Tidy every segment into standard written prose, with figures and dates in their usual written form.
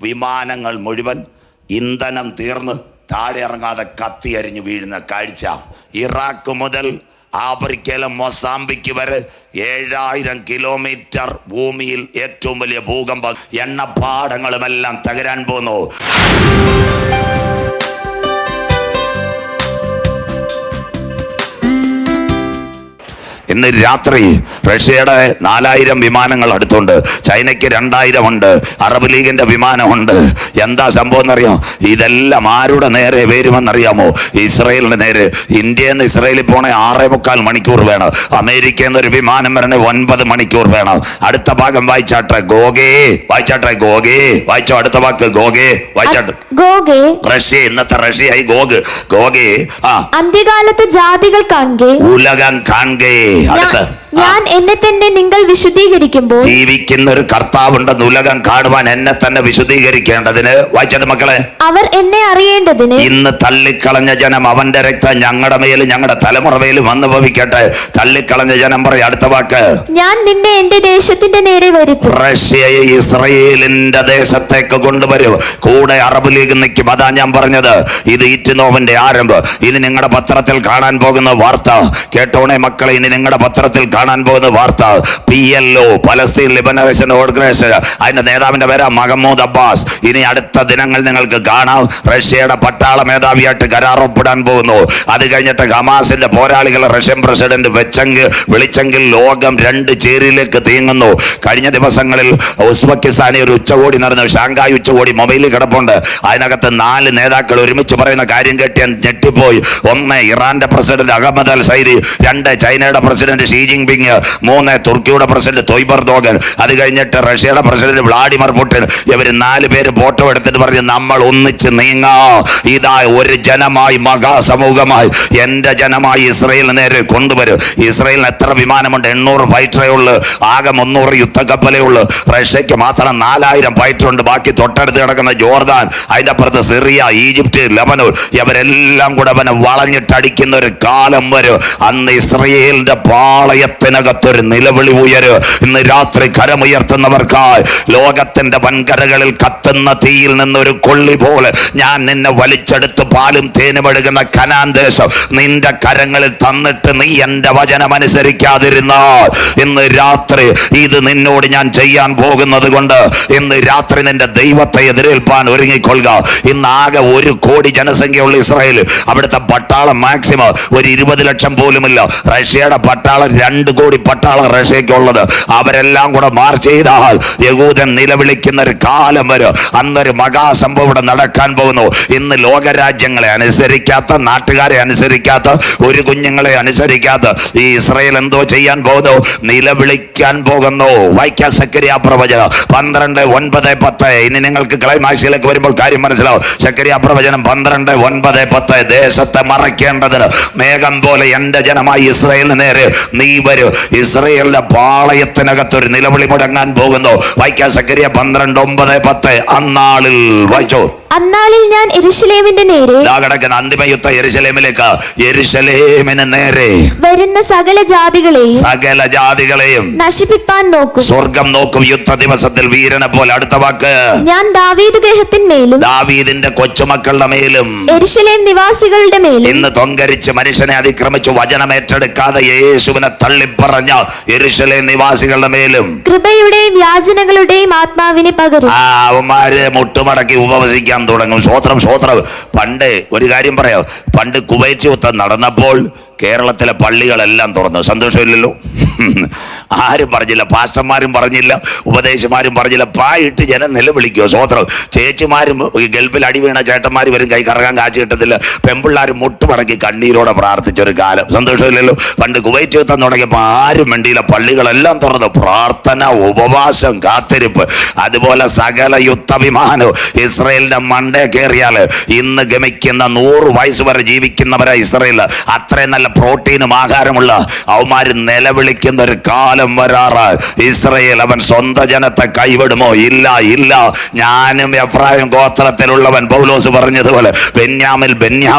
വിമാനങ്ങൾ മുഴുവൻ ഇന്ധനം തീർന്ന് താഴെ ഇറങ്ങാതെ കത്തി അരിഞ്ഞു വീഴുന്ന കാഴ്ച. ഇറാഖ് മുതൽ ആഫ്രിക്കയിലെ മൊസാംബിക്ക് വരെ 7000 കിലോമീറ്റർ ഭൂമിയിൽ ഏറ്റവും വലിയ ഭൂകമ്പം, എണ്ണപ്പാടങ്ങളുമെല്ലാം തകരാൻ പോകുന്നു. ഇന്ന് രാത്രി റഷ്യയുടെ 4000 വിമാനങ്ങൾ അടുത്തുണ്ട്, ചൈനയ്ക്ക് 2000 ഉണ്ട്, അറബ് ലീഗിന്റെ വിമാനമുണ്ട്. എന്താ സംഭവം എന്നറിയാം? ഇതെല്ലാം ആരുടെ നേരെ വരുമെന്നറിയാമോ? ഇസ്രയേലിന്റെ നേരെ. ഇന്ത്യയിൽ നിന്ന് ഇസ്രയേലിൽ പോണേ 6.25 മണിക്കൂർ വേണം. അമേരിക്കയിൽ നിന്ന് ഒരു വിമാനം വരണേ 9 മണിക്കൂർ വേണം. അടുത്ത ഭാഗം വായിച്ചാട്ടെ. ഗോഗേ വായിച്ചാട്ടെ. ഗോഗേ വായിച്ചോ. അടുത്ത വാക്ക് ഗോഗേ വായിച്ചാട്ടെ. ഗോഗേ. റഷ്യ, ഇന്നത്തെ റഷ്യയായി ഗോഗ്. ഗോഗേ. അന്ത്യകാലത്ത് ജാതികൾ കാണുകേ, ഉലകം കാണുകേ. ഞാൻ എന്നെ തന്നെ നിങ്ങൾ വിശുദ്ധീകരിക്കുമ്പോൾ. ജീവിക്കുന്ന ഒരു കർത്താവുണ്ടെന്ന് ഉലകം കാണുവാൻ എന്നെ തന്നെ വിശുദ്ധീകരിക്കേണ്ടതിന്. വായിച്ചിട്ട് മക്കളെ, അവർ എന്നെ അറിയേണ്ടതിന്. ഇന്ന് തള്ളിക്കളഞ്ഞ ജനം അവന്റെ രക്തം ഞങ്ങളുടെ മേലും ഞങ്ങളുടെ തലമുറ മേലും വന്നു ഭവിക്കട്ടെ. തള്ളിക്കളഞ്ഞ ജനം പറയും അടുത്ത വാക്ക്, ഞാൻ നിന്നെ എന്റെ ദേശത്തിന്റെ നേരെ വരുത്തും. റഷ്യയെ ഇസ്രയേലിന്റെ ദേശത്തേക്ക് കൊണ്ടുവരും. കൂടെ അറബ് ലീഗ് നിൽക്കും. അതാ ഞാൻ പറഞ്ഞത്, ഇത് ഈറ്റുനോവിന്റെ ആരംഭം. ഇനി നിങ്ങളുടെ പത്രത്തിൽ കാണാൻ പോകുന്ന വാർത്ത കേട്ടോണേ മക്കളെ. ഇനി നിങ്ങളുടെ പത്രത്തിൽ കാണാൻ പോകുന്ന വാർത്ത, PLO പലസ്തീൻ ലിബറേഷൻ ഓർഗനൈസേഷൻ, അതിന്റെ നേതാവിന്റെ പേര് മഹമ്മൂദ് അബ്ബാസ്. ഇനി അടുത്ത ദിനങ്ങൾ നിങ്ങൾക്ക് കാണാം, റഷ്യയുടെ പട്ടാള മേധാവിയായിട്ട് കരാർ ഒപ്പിടാൻ പോകുന്നു. അത് കഴിഞ്ഞിട്ട് ഹമാസിന്റെ പോരാളികൾ റഷ്യൻ പ്രസിഡന്റ് വിളിച്ചെങ്കിൽ ലോകം 2 ചേരിയിലേക്ക് നീങ്ങുന്നു. കഴിഞ്ഞ ദിവസങ്ങളിൽ ഉസ്ബെക്കിസ്ഥാനിൽ ഒരു ഉച്ചകോടി നടന്നു, ഷാങ്കായ് ഉച്ചകോടി. മൊബൈലിൽ കിടപ്പുണ്ട്. അതിനകത്ത് 4 നേതാക്കൾ ഒരുമിച്ച് പറയുന്ന കാര്യം കേട്ട് ഞാൻ ഞെട്ടിപ്പോയി. 1 ഇറാന്റെ പ്രസിഡന്റ് അഹമ്മദ് അൽ സൈദി, 2 ചൈനയുടെ പ്രസിഡന്റ് ഷീ ജിൻപിങ്, 3 തുർക്കിയുടെ പ്രസിഡന്റ് തൊയ്ബ് എർദോഗൻ, അത് കഴിഞ്ഞിട്ട് റഷ്യയുടെ പ്രസിഡന്റ് വ്ളാഡിമിർ പുടിൻ. ഇവർ 4 പേര് ഫോട്ടോ എടുത്തിട്ട് പറഞ്ഞു, നമ്മൾ ഒന്നിച്ച് നീങ്ങാ. ഇതാ ഒരു ജനമായി, മഹാസമൂഹമായി എന്റെ ജനമായി ഇസ്രയേലിന് നേരെ കൊണ്ടുവരും. ഇസ്രയേലിന് എത്ര വിമാനമുണ്ട്? 800 ഫൈറ്ററേ ഉള്ളു. ആകെ 300 യുദ്ധക്കപ്പലേ ഉള്ളു. റഷ്യക്ക് മാത്രം 4000 ഫൈറ്റർ ഉണ്ട്. ബാക്കി തൊട്ടടുത്ത് കിടക്കുന്ന ജോർദാൻ, അതിന്റെ അപ്പുറത്ത് സിറിയ, ഈജിപ്റ്റ്, ലെബനോൻ, ഇവരെല്ലാം കൂടെ അവനെ വളഞ്ഞിട്ടടിക്കുന്ന ഒരു കാലം വരും. അന്ന് ഇസ്രയേലിന്റെ പാളയത്തിനകത്തൊരു നിലവിളി ഉയരും. ഇന്ന് രാത്രി കരമുയർത്തുന്നവർക്കായി ലോകത്തിന്റെ വൻകരകളിൽ കത്തുന്ന തീയിൽ നിന്നൊരു കൊള്ളി പോലെ ഞാൻ നിന്നെ വലിച്ചെടുത്ത് പാലും തേനും ഒഴുകുന്ന കനാൻ ദേശം നിന്റെ കരങ്ങളിൽ തന്നിട്ട് നീ എന്റെ വചനം അനുസരിക്കാതിരുന്നാൽ ഇന്ന് രാത്രി ഇത് നിന്നോട് ഞാൻ ചെയ്യാൻ പോകുന്നത് കൊണ്ട് ഇന്ന് രാത്രി നിന്റെ ദൈവത്തെ എതിരേൽപ്പാൻ ഒരുങ്ങിക്കൊള്ളുക. ഇന്ന് ആകെ 1 കോടി ജനസംഖ്യയുള്ള ഇസ്രായേൽ, അവിടുത്തെ പട്ടാളം മാക്സിമം ഒരു 20 ലക്ഷം പോലുമില്ല. റഷ്യയുടെ പട്ടാളം 2 കോടി പട്ടാളം റഷ്യക്കുള്ളത്. അവരെല്ലാം കൂടെ മാർച്ച് ചെയ്താൽ യഹൂദൻ നിലവിളിക്കുന്ന ഒരു കാലം വരും. അന്നൊരു മഹാസംഭവം ഇവിടെ നടക്കാൻ പോകുന്നു. ഇന്ന് ലോകരാജ്യങ്ങളെ അനുസരിക്കാത്ത, നാട്ടുകാരെ അനുസരിക്കാത്ത, ഒരു കുഞ്ഞുങ്ങളെ അനുസരിക്കാത്ത ഈ ഇസ്രായേൽ എന്തോ ചെയ്യാൻ പോകുന്നു? നിലവിളിക്കാൻ പോകുന്നു. വായിക്കാൻ സക്കറിയ പ്രവചനം 12:9-10. ഇനി നിങ്ങൾക്ക് ക്ലൈമാക്സിലേക്ക് വരുമ്പോൾ കാര്യം മനസ്സിലാവും. സക്കറിയ പ്രവചനം 12:9-10. ദേശത്തെ മറയ്ക്കേണ്ടതിന് മേഘം പോലെ എന്റെ ജനമായി ഇസ്രായേലിന് നേരെ നീ വരൂ. ഇസ്രയേലിന്റെ പാളയത്തിനകത്തൊരു നിലവിളി മുടങ്ങാൻ പോകുന്നു. വായിക്കാൻ സക്കറിയ 12:9-10. അന്നാളിൽ വായിച്ചോ. അന്നാളിൽ ഞാൻ യെരൂശലേമിന്റെ നേരെ, കിടക്കുന്ന അന്തിമയുദ്ധ യെരൂശലേമിലേക്ക്, യെരൂശലേമിന് നേരെ വരുന്ന സകല ജാതികളെയും നശിപ്പിപ്പാൻ നോക്കും. സ്വർഗം നോക്കും യുദ്ധ ദിവസത്തിൽ വീരനെ പോലെ. അടുത്ത വാക്ക്, ഞാൻ ദാവീദ് ഗൃഹത്തിന്മേലും, ദാവീദിന്റെ കൊച്ചുമക്കളുടെ മേലും, യെരൂശലേം നിവാസികളുടെ മേലും, ഇന്ന് തൊങ്കരിച്ച് മനുഷ്യനെ അതിക്രമിച്ചു വചനം ഏറ്റെടുക്കാതെ യേശുവിനെ തള്ളിപ്പറഞ്ഞ യെരൂശലേം നിവാസികളുടെ മേലും കൃപയുടെയും യാചനകളുടെയും ആത്മാവിനെ പകരും. അവന്മാര് മുട്ടുമടക്കി ഉപവസിക്കാൻ തുടങ്ങും. സ്വോത്രം. പണ്ട് ഒരു കാര്യം പറയാം, പണ്ട് കുവൈറ്റ് യുദ്ധം നടന്നപ്പോൾ കേരളത്തിലെ പള്ളികളെല്ലാം തുറന്നു. സന്തോഷമില്ലല്ലോ? ആരും പറഞ്ഞില്ല, പാസ്റ്റർമാരും പറഞ്ഞില്ല, ഉപദേശമാരും പറഞ്ഞില്ല. പായിട്ട് ജനം നിലവിളിക്കുക. സ്വോത്രം. ചേച്ചിമാരും ഗൾഫിൽ അടി വീണ ചേട്ടന്മാർ വരും, കൈ കറങ്ങാൻ കാശ് കിട്ടത്തില്ല. പെമ്പിള്ളാരും മുട്ടുമടക്കി കണ്ണീരോടെ പ്രാർത്ഥിച്ചൊരു കാലം. സന്തോഷമില്ലല്ലോ? പണ്ട് കുവൈറ്റ് യുദ്ധം തുടങ്ങിയപ്പോൾ ആരും വേണ്ടിയില്ല, പള്ളികളെല്ലാം തുറന്നു. പ്രാർത്ഥന, ഉപവാസം, കാത്തിരിപ്പ്. അതുപോലെ സകല യുദ്ധവിമാനവും ഇസ്രയേലിന്റെ മണ്ടേ കയറിയാൽ ഇന്ന് ഗമിക്കുന്ന 100 വയസ്സ് വരെ ജീവിക്കുന്നവരാ ഇസ്രയേൽ. അത്രയും നല്ല പ്രോട്ടീനും ആഹാരമുള്ള അവന്മാര് നിലവിളിക്കുന്ന ഒരു കാലം കാലം വരാറ്. ഇസ്രയേൽ അവൻ സ്വന്തം ജനത്തെ കൈവിടുമോ? ഇല്ല, ഇല്ല. ഞാനും എഫ്രായിം ഗോത്രത്തിലുള്ളവൻ. പൗലോസ് പറഞ്ഞതുപോലെ ബെന്യാമിൻ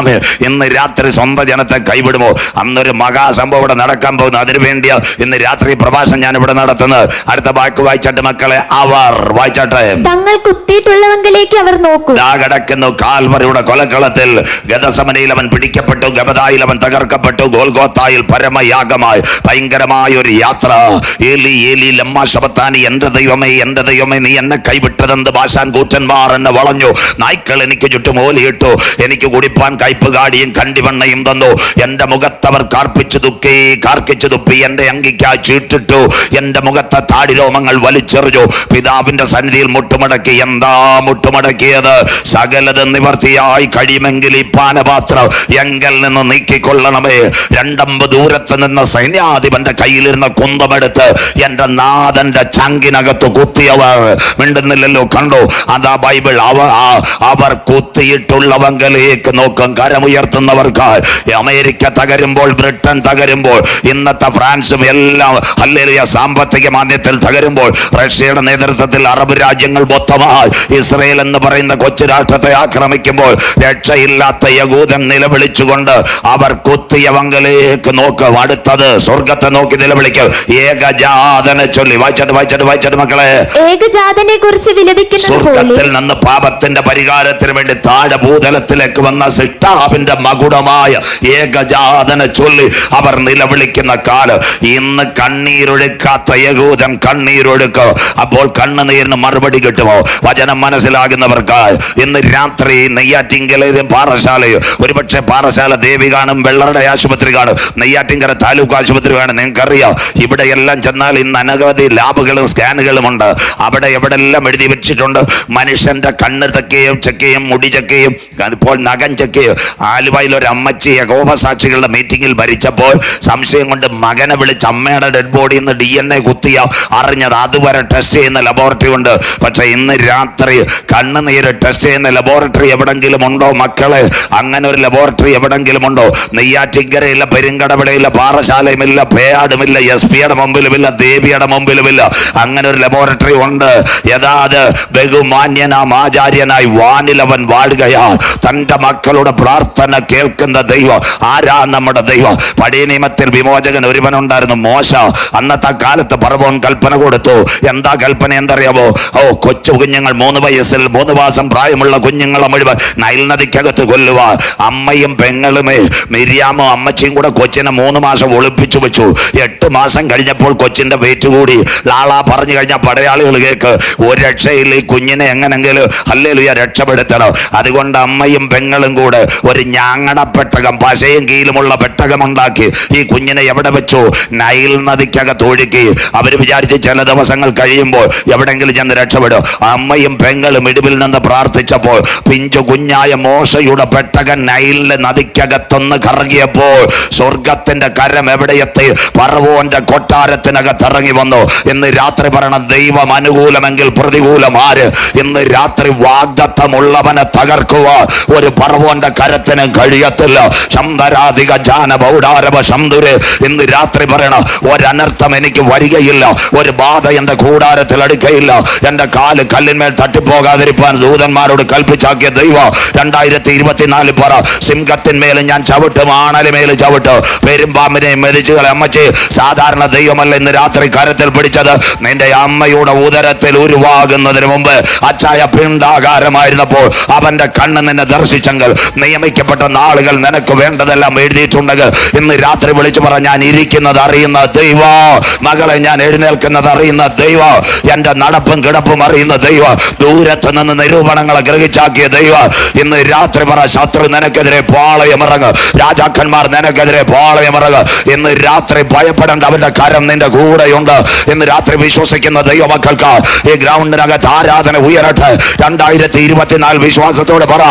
ഇന്ന് രാത്രി സ്വന്തം ജനത്തെ കൈവിടുമോ? അന്നൊരു മഹാസംഭവം ഇവിടെ നടക്കാൻ പോകുന്നു. അതിനുവേണ്ടിയാ ഇന്ന് രാത്രി പ്രഭാഷണം ഞാൻ ഇവിടെ നടത്തുന്നത്. അടുത്ത വാക്ക് വായിച്ചട്ടെ മക്കളെ. അവർ വായിച്ചട്ടെ. തങ്ങൾ കുത്തിയിട്ടുള്ളവങ്കിലേക്ക് അവർ നോക്കും. കിടക്കുന്നു കാൽവറിയുടെ കൊലക്കളത്തിൽ. ഗദസമനയിൽ അവൻ പിടിക്കപ്പെട്ടു, ഗബദായിൽ അവൻ തകർക്കപ്പെട്ടു, ഗോൽഗോത്തായിൽ പരമയാഗമായി ഭയങ്കരമായ ഒരു യാത്ര. ഏലി ഏലി ലമ്മാ ശബത്താനി, എന്റെ ദൈവമേ എന്റെ ദൈവമേ നീ എന്നെ കൈവിട്ടതെന്ത്? ബാശാൻ കൂറ്റന്മാർ എന്നെ വളഞ്ഞു, നായ്ക്കൾ എനിക്ക് ചുറ്റും ഓലിയിട്ടു, എനിക്ക് കുടിപ്പാൻ കയ്പുകാടിയും കണ്ടിവണ്ണയും തന്നു. എന്റെ മുഖത്തവർ കാർക്കിച്ചു തുപ്പി, എന്റെ അങ്കിക്കായി ചീട്ടിട്ടു, എന്റെ മുഖത്തെ താടിരോമങ്ങൾ വലിച്ചെറിഞ്ഞു. പിതാവിന്റെ സന്നിധിയിൽ മുട്ടുമടക്കി. എന്താ മുട്ടുമടക്കിയത്? സകലത് നിവർത്തിയായി കഴിയുമെങ്കിൽ ഈ പാനപാത്രം എങ്കിൽ നിന്ന് നീക്കിക്കൊള്ളണമേ. രണ്ടമ്പ് ദൂരത്ത് നിന്ന് സൈന്യാധിപന്റെ കയ്യിലിരുന്ന കുന്തമെടുത്ത് എന്റെ നാഥന്റെ ചങ്കിനകത്ത് കുത്തിയവർ. മിണ്ടുന്നില്ലല്ലോ, കണ്ടു? അതാ ബൈബിൾ. അവർ കുത്തിയിട്ടുള്ളവങ്കിലേക്ക് നോക്കും. കരമുയർത്തുന്നവർക്ക് അമേരിക്ക തകരുമ്പോൾ, ബ്രിട്ടൻ തകരുമ്പോൾ, ഇന്നത്തെ ഫ്രാൻസും എല്ലാം ഹല്ലേലൂയ സാമ്പത്തിക മാന്ദ്യത്തിൽ തകരുമ്പോൾ, റഷ്യയുടെ നേതൃത്വത്തിൽ അറബ് രാജ്യങ്ങൾ മൊത്തമായി ഇസ്രയേൽ എന്ന് പറയുന്ന കൊച്ചു രാഷ്ട്രത്തെ ആക്രമിക്കുമ്പോൾ രക്ഷയില്ലാത്ത യഹൂദൻ നിലവിളിച്ചുകൊണ്ട് അവർ കുത്തിയവങ്കിലേക്ക് നോക്കും. അടുത്തത് സ്വർഗത്തെ നോക്കി നിലവിളിക്കും. ഏകജാതനെ ചൊല്ലി വായിച്ചിട്ട് മക്കളെ. ഏകജാതനെ കുറിച്ച് വിലപിക്കുന്നത് സ്വർഗത്തിൽ നിന്ന് പാപത്തിന്റെ പരിഹാരത്തിന് വേണ്ടി താഴെ ഭൂതലത്തിലേക്ക് വന്ന സിട്ടാവിന്റെ മകുടമായ ഏകജാതനെ ചൊല്ലി അവർ നിലവിളിക്കുന്ന കാലം. ഇന്ന് കണ്ണീരൊഴുക്കാത്ത യഹൂദൻ കണ്ണീരൊഴുക്കും. അപ്പോൾ കണ്ണുനീരിന് മറുപടി കിട്ടുമോ? വചനം മനസ്സിലാകുന്നവർക്ക് ഇന്ന് രാത്രി നെയ്യാറ്റിങ്കലും പാറശാലയും, ഒരുപക്ഷെ പാറശാല ദേവി കാണും, വെള്ളറുടെ ആശുപത്രി കാണും, നെയ്യാറ്റിങ്കര താലൂക്ക് ആശുപത്രി കാണും. നിങ്ങൾക്കറിയാം, ഇവിടെ എല്ലാം ചെന്നാൽ ഇന്ന് അനവധി ലാബുകളും സ്കാനുകളും ഉണ്ട്. അവിടെ എവിടെല്ലാം എഴുതി വെച്ചിട്ടുണ്ട് മനുഷ്യന്റെ കണ്ണ് ചെക്കുകയും മുടി ചെക്കുകയും ഇപ്പോൾ നഖം ചെക്കുകയും. ആലുവയിൽ ഒരു അമ്മച്ചി യഹോവ സാക്ഷികളുടെ മീറ്റിംഗിൽ മരിച്ചപ്പോൾ സംശയം കൊണ്ട് മകനെ വിളിച്ച് അമ്മയുടെ ഡെഡ് ബോഡിയിൽ നിന്ന് DNA കുത്തിയ അറിഞ്ഞത്. അതുവരെ ടെസ്റ്റ് ചെയ്യുന്ന ലബോറട്ടറി ഉണ്ട്. പക്ഷെ ഇന്ന് രാത്രി കണ്ണുനീര് ടെസ്റ്റ് ചെയ്യുന്ന ലബോറട്ടറി എവിടെങ്കിലും ഉണ്ടോ മക്കളെ? അങ്ങനെ ഒരു ലബോറട്ടറി എവിടെങ്കിലും ഉണ്ടോ? നെയ്യാറ്റിങ്കരയില്ല, പെരുങ്കടവിടയില്ല, പാറശാലയുമില്ല, പേയാടുമില്ല, SP-യുടെ മുമ്പിലുമില്ല, ദേവിയുടെ മുമ്പിലുമില്ല. അങ്ങനെ ഒരു ലബോറട്ടറി ഉണ്ട്. യഥാത് ബഹുമാന്യനാം ആചാര്യനായി വാനിലവൻ വാഴുകയാ. തന്റെ മക്കളുടെ പ്രാർത്ഥന കേൾക്കുന്ന ദൈവം. ആരാ നമ്മുടെ ദൈവം? പഴയ നിയമത്തിൽ വിമോചകൻ ഒരുവനുണ്ടായിരുന്നു, മോശ. അന്നത്തെ കാലത്ത് ഫറവോൻ കൽപ്പന കൊടുത്തു. എന്താ കൽപ്പന എന്തറിയാമോ? കൊച്ചു കുഞ്ഞുങ്ങൾ 3 വയസ്സിൽ 3 മാസം പ്രായമുള്ള കുഞ്ഞുങ്ങളെ മുഴുവൻ നൈൽ നദിക്കകത്ത് കൊല്ലുക. അമ്മയും പെങ്ങളുമേ മിരിയാമും അമ്മച്ചിയും കൂടെ കൊച്ചിനെ 3 മാസം ഒളിപ്പിച്ചു വെച്ചു. 8 മാസം കഴിഞ്ഞപ്പോൾ കൊച്ചിന്റെ വെയിറ്റ് കൂടി. ലാളാ പറഞ്ഞു കഴിഞ്ഞാൽ പടയാളികൾ കേക്ക്. ഒരു രക്ഷയിൽ ഈ കുഞ്ഞിനെ എങ്ങനെങ്കിലും ഹല്ലേലൂയ രക്ഷപ്പെടുത്തണം. അതുകൊണ്ട് അമ്മയും പെങ്ങളും കൂടെ ഒരു ഞാങ്ങട പെട്ടകം, പശയും കീലുമുള്ള പെട്ടകം ഉണ്ടാക്കി ഈ കുഞ്ഞിനെ എവിടെ വെച്ചു? നൈൽ നദിക്കകത്ത് ഒഴുക്കി. അവർ വിചാരിച്ച് ചില ദിവസങ്ങൾ കഴിയുമ്പോൾ എവിടെങ്കിലും ചെന്ന് രക്ഷപ്പെടും. അമ്മയും പെങ്ങളും ഇടിവിൽ നിന്ന് പ്രാർത്ഥിച്ചപ്പോൾ പിഞ്ചു കുഞ്ഞായ മോശയുടെ പെട്ടകൻ നൈലിലെ നദിക്കകത്തൊന്ന് കറങ്ങിയപ്പോൾ സ്വർഗത്തിന്റെ കരം എവിടെയെത്തി? ഫറവോന്റെ കൊട്ടാരത്തിനകത്ത് ഇറങ്ങി വന്നു. ഇന്ന് രാത്രി പറയണം, ദൈവം അനുകൂലമെങ്കിൽ പ്രതികൂലം ആര്? ഇന്ന് രാത്രി വാഗ്ദത്തമുള്ളവനെ തകർക്കുക ഒരു ഫറവോന്റെ കരത്തിന് കഴിയത്തില്ല. ശംഭരാധിക ജാന ബൗഡാരവ ശംദുര്. ഇന്ന് രാത്രി പറയണം, ഒരനർത്ഥം എനിക്ക് വരികയില്ല, ഒരു ബാധ എന്റെ കൂടാരത്തിൽ അടുക്കയില്ല. എന്റെ കാല് കല്ലിന്മേൽ തട്ടിപ്പോകാതിരിക്കാൻ ദൂതന്മാരോട് കൽപ്പിച്ചാക്കിയ ദൈവം 2024 പറ, സിംഹത്തിന്മേലും ഞാൻ ചവിട്ടും, ആണലിമേലും ചവിട്ടും, പെരുമ്പാമ്പിനെ മെതിച്ചുകളെ. അമ്മച്ചി, സാധാരണ ദൈവമല്ല ഇന്ന് രാത്രി കരത്തിൽ പിടിച്ചത്. നിന്റെ അമ്മയുടെ ഉദരത്തിൽ ഉരുവാകുന്നതിന് മുമ്പ് അച്ചായ പിണ്ടാകാരമായിരുന്നപ്പോൾ അവന്റെ കണ്ണ് നിന്നെ ദർശിച്ചെങ്കിൽ, നിയമിക്കപ്പെട്ട നാളുകൾ നിനക്ക് വേണ്ടതെല്ലാം എഴുതിയിട്ടുണ്ടെങ്കിൽ ഇന്ന് രാത്രി വിളിച്ചു പറ, ഞാൻ ഇരിക്കുന്നത് അറിയുന്ന ദൈവ. മകളെ, ഞാൻ എഴുന്നേൽക്കുന്നത് അറിയുന്ന ദൈവ. എന്റെ നടപ്പും കിടപ്പും അറിയുന്ന ദൈവ. ദൂരത്ത് നിന്ന് നിരൂപണങ്ങളെ ഗ്രഹിച്ചാക്കിയ ദൈവ. ഇന്ന് രാത്രി പറ, ശത്രു നിനക്കെതിരെ പാളയമിറങ്ങ്, രാജാക്കന്മാർ നിനക്കെതിരെ പാളയമിറങ്ങ്. ഇന്ന് രാത്രി ഭയപ്പെടേണ്ട, അവന്റെ കരം നിന്റെ കൂടെയുണ്ട്. ഇന്ന് രാത്രി വിശ്വസിക്കുന്ന ദൈവമക്കൾക്ക് ഈ ഗ്രൗണ്ടിനകത്ത് ആരാധന ഉയരട്ടെ. 2024 വിശ്വാസത്തോട് പറ,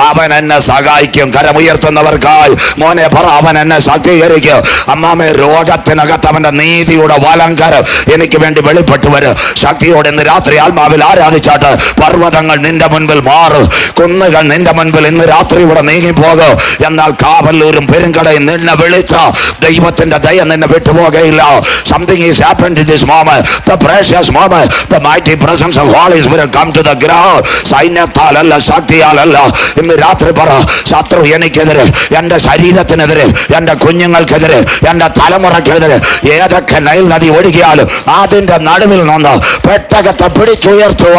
അവൻ എന്നെ സഹായിക്കും. കരമുയർത്തുന്നവർക്കായി മോനെ പറ, അവൻ എന്നെ ശക്തീകരിക്കും. അമ്മാമേ, രോഗത്തിനകത്ത് അവന്റെ നീതിയുടെ വലങ്കരം എനിക്ക് വേണ്ടി വെളിപ്പെട്ടു വരും. ശക്തിയോടെ ഇന്ന് രാത്രി ആത്മാവിൽ ആരാധിച്ചാട്ട് പർവ്വതങ്ങൾ നിന്റെ മുൻപിൽ മാറും, കുന്നുകൾ നിന്റെ മുൻപിൽ ഇന്ന് രാത്രി ഇവിടെ നീങ്ങിപ്പോകും. എന്നാൽ കാവല്ലൂരും പെരുങ്കടയും നിന്നെ വിളിച്ച ദൈവത്തിന്റെ ദയ നിന്നെ വിട്ടുപോകയില്ല. something is happened in this moment. The precious moment, the mighty presence of Holy Spirit come to the ground. സൈന്യത്താലല്ല, ശക്തിയാലല്ല. ഇന്ന് രാത്രി പറ, ശത്രു എനിക്കെതിരെ, എന്റെ ശരീരത്തിനെതിരെ, എന്റെ കുഞ്ഞുങ്ങൾക്കെതിരെ, എന്റെ തലമുറക്കെതിരെ ഏതൊക്കെ നൈൽ നദി ഒഴുകിയാലും അതിന്റെ നടുവിൽ നിന്ന് പെട്ടകത്തെ പിടിച്ചുയർത്തുക.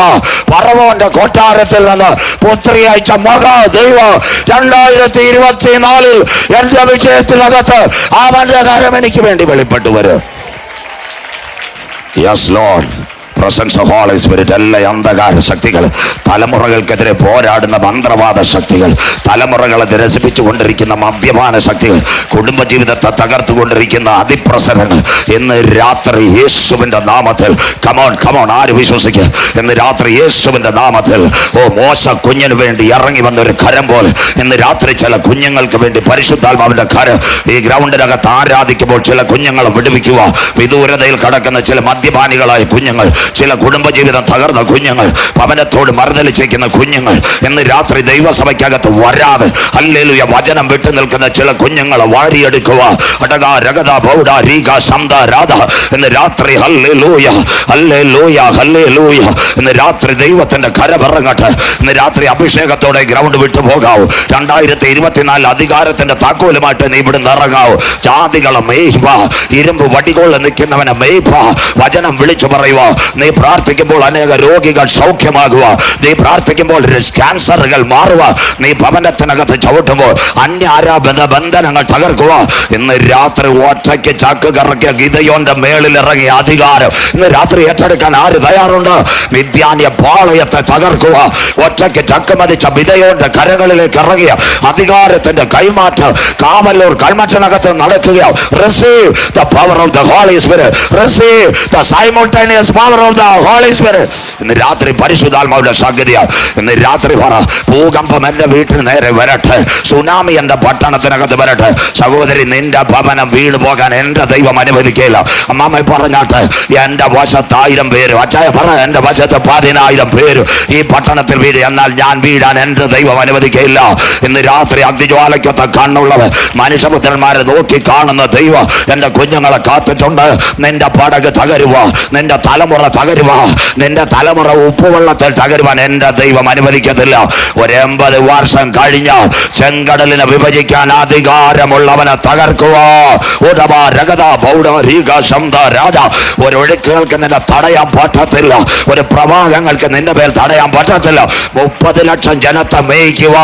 ഫറവോന്റെ കൊട്ടാരത്തിൽ നിന്ന് പുത്രി അയച്ച മഹാ ദൈവം 2024 എന്റെ വിജയത്തിനകത്ത് അവന്റെ കരം എനിക്ക് വേണ്ടി വെളിപ്പെട്ടു വരും. Yes lord, presence of holy spirit. എല്ലാ അന്ധകാര ശക്തികൾ, തലമുറകൾക്കെതിരെ പോരാടുന്ന മന്ത്രവാദ ശക്തികൾ, തലമുറകളെ നിരസിപ്പിച്ചു കൊണ്ടിരിക്കുന്ന മദ്യപാന ശക്തികൾ, കുടുംബജീവിതത്തെ തകർത്തുകൊണ്ടിരിക്കുന്ന അതിപ്രസരങ്ങൾ ഇന്ന് രാത്രി യേശുവിന്റെ നാമത്തിൽ, കമോൺ ആര് വിശ്വസിക്കുക, ഇന്ന് രാത്രി യേശുവിന്റെ നാമത്തിൽ, മോശ കുഞ്ഞിന് വേണ്ടി ഇറങ്ങി വന്ന ഒരു കരം പോലെ ഇന്ന് രാത്രി ചില കുഞ്ഞുങ്ങൾക്ക് വേണ്ടി പരിശുദ്ധാത്മാവിന്റെ കരം ഈ ഗ്രൗണ്ടിനകത്ത് ആരാധിക്കുമ്പോൾ ചില കുഞ്ഞുങ്ങളെ വിടുവിക്കുക. വിദൂരതയിൽ കടക്കുന്ന ചില മദ്യപാനികളായ കുഞ്ഞുങ്ങൾ, ചില കുടുംബജീവിതം തകർന്ന കുഞ്ഞുങ്ങൾ, ഭവനത്തോട് മറുതലിച്ചിരിക്കുന്ന കുഞ്ഞുങ്ങൾ ഇന്ന് രാത്രി ദൈവസഭയ്ക്കകത്ത് വരാതെ ഹല്ലേലൂയ വചനം വിട്ടു നിൽക്കുന്ന ചില കുഞ്ഞുങ്ങളെ വാരിയെടുക്കുക. അടകാ രഗത ബൗഡ രീക ശംദ രാധ ഇന്ന് രാത്രി ഹല്ലേലൂയ ഹല്ലേലൂയ ഹല്ലേലൂയ ഇന്ന് രാത്രി ദൈവത്തിന്റെ കരപിറങ്ങട്ടെ. ഇന്ന് രാത്രി അഭിഷേകത്തോടെ ഗ്രൗണ്ട് വിട്ടു പോകാവൂ. 2024 അധികാരത്തിന്റെ താക്കോലുമായിട്ട് നീ ഇവിടെ ഇറങ്ങാവൂ. ജാതികളെ മേയ്വ, ഇരുമ്പ് വടികൊള്ളിൽ നിൽക്കുന്നവനെ മേയ്വ, വചനം വിളിച്ചു പറയുക. നീ പ്രാർത്ഥിക്കുമ്പോൾ അനേക രോഗികൾ സൗഖ്യമാകുക. നീ പ്രാർത്ഥിക്കുമ്പോൾ ക്യാൻസറുകൾ മാറുക. നീ ഭവനത്തിനകത്ത് ചവിട്ടുമ്പോൾ അന്യ ആരാധന ബന്ധനങ്ങൾ തകർക്കുക. ഇന്ന് രാത്രി ഒറ്റയ്ക്ക് ചക്ക് കറക്കിയ ഗിദയോന്റെ മേളിൽ ഇറങ്ങിയ അധികാരം ഇന്ന് രാത്രി ഏറ്റെടുക്കാൻ ആര് തയ്യാറുണ്ട്? വിദ്യാന്യ പാളയത്തെ തകർക്കുക. ഒറ്റയ്ക്ക് ചക്ക് മതിച്ച ഗിദയോന്റെ കരങ്ങളിലേക്ക് ഇറങ്ങിയ അധികാരത്തിന്റെ കൈമാറ്റം കാമല്ലൂർ കൽമറ്റനകത്ത് നടക്കുക. Receive the power of the Holy Spirit. Receive the simultaneous power of the Holy Spirit. ഇന്ന് രാത്രി പരിശുദ്ധാത്മാവിന്റെ ശക്തിയാണ്. ഇന്ന് രാത്രി പറ, ഭൂകമ്പം എന്റെ വീട്ടിന് നേരെ വരട്ടെ, സുനാമി എന്റെ പട്ടണത്തിനകത്ത് വരട്ടെ. സഹോദരി, നിന്റെ ഭവനം വീട് പോകാൻ എന്റെ ദൈവം അനുവദിക്കില്ല. അമ്മാമ്മ പറഞ്ഞാട്ടെ, എന്റെ വശത്ത് 1000 പേര്, അച്ചായ പറ, എന്റെ വശത്ത് 10,000 പേര് ഈ പട്ടണത്തിൽ വീട്, എന്നാൽ ഞാൻ വീടാൻ എന്റെ ദൈവം അനുവദിക്കില്ല. ഇന്ന് രാത്രി അഗ്നിജ്വാലയ്ക്കൊത്ത കണ്ണുള്ളവർ മനുഷ്യപുത്രന്മാരെ നോക്കി കാണുന്ന ദൈവം എന്റെ കുഞ്ഞുങ്ങളെ കാത്തിട്ടുണ്ട്. നിന്റെ പടക് തകരുക, നിന്റെ തലമുറ തകരുക, നിന്റെ തലമുറ ഉപ്പുവെള്ളത്തിൽ തകരുവാൻ എന്റെ ദൈവം അനുവദിക്കത്തില്ല. 80 വർഷം കഴിഞ്ഞ ചെങ്കടലിനെ വിഭജിക്കാൻ അധികാരമുള്ളവനെ തകർക്കുക. ഒരു ഒഴുക്കുകൾക്ക് നിന്നെ തടയാൻ പറ്റത്തില്ല, ഒരു പ്രവാഹങ്ങൾക്ക് നിന്റെ പേർ തടയാൻ പറ്റത്തില്ല. 30 ലക്ഷം ജനത്തെ മേയിക്കുക.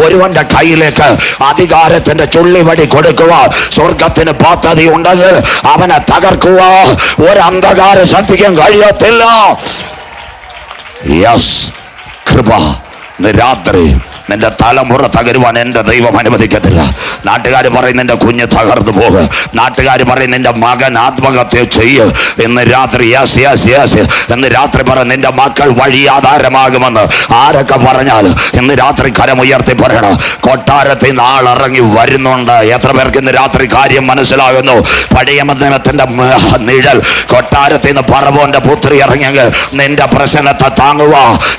ഒരുവന്റെ കയ്യിലേക്ക് അധികാരത്തിന്റെ ചുള്ളിവടി കൊടുക്കുക. സ്വർഗത്തിന് പദ്ധതി ഉണ്ടെങ്കിൽ അവനെ തകർക്കുക. ഒരു അന്ധകാര ശക്തിക്കും കഴിയത്തില്ല. യെസ്, കൃപ. രാത്രി നിന്റെ തലമുറ തകരുവാൻ എന്റെ ദൈവം അനുവദിക്കത്തില്ല. നാട്ടുകാർ പറയും നിന്റെ കുഞ്ഞ് തകർന്നു പോകുക, നാട്ടുകാർ പറയും നിന്റെ മകൻ ആത്മഹത്യ ചെയ്യും. ഇന്ന് രാത്രി യെസ് യെസ് യെസ് ഇന്ന് രാത്രി പറ, നിന്റെ മക്കൾ വഴി ആധാരമാകുമെന്ന് ആരൊക്കെ പറഞ്ഞാൽ ഇന്ന് രാത്രി കരമുയർത്തി പറയണം. കൊട്ടാരത്തിൽ നിന്ന് ആളിറങ്ങി വരുന്നുണ്ട്. എത്ര പേർക്ക് ഇന്ന് രാത്രി കാര്യം മനസ്സിലാകുന്നു? പഴയ നിയമത്തിന്റെ നിഴൽ കൊട്ടാരത്തിൽ നിന്ന് ഫറവോന്റെ പുത്രി ഇറങ്ങിയെങ്കിൽ നിന്റെ പ്രശ്നത്തെ താങ്ങുക.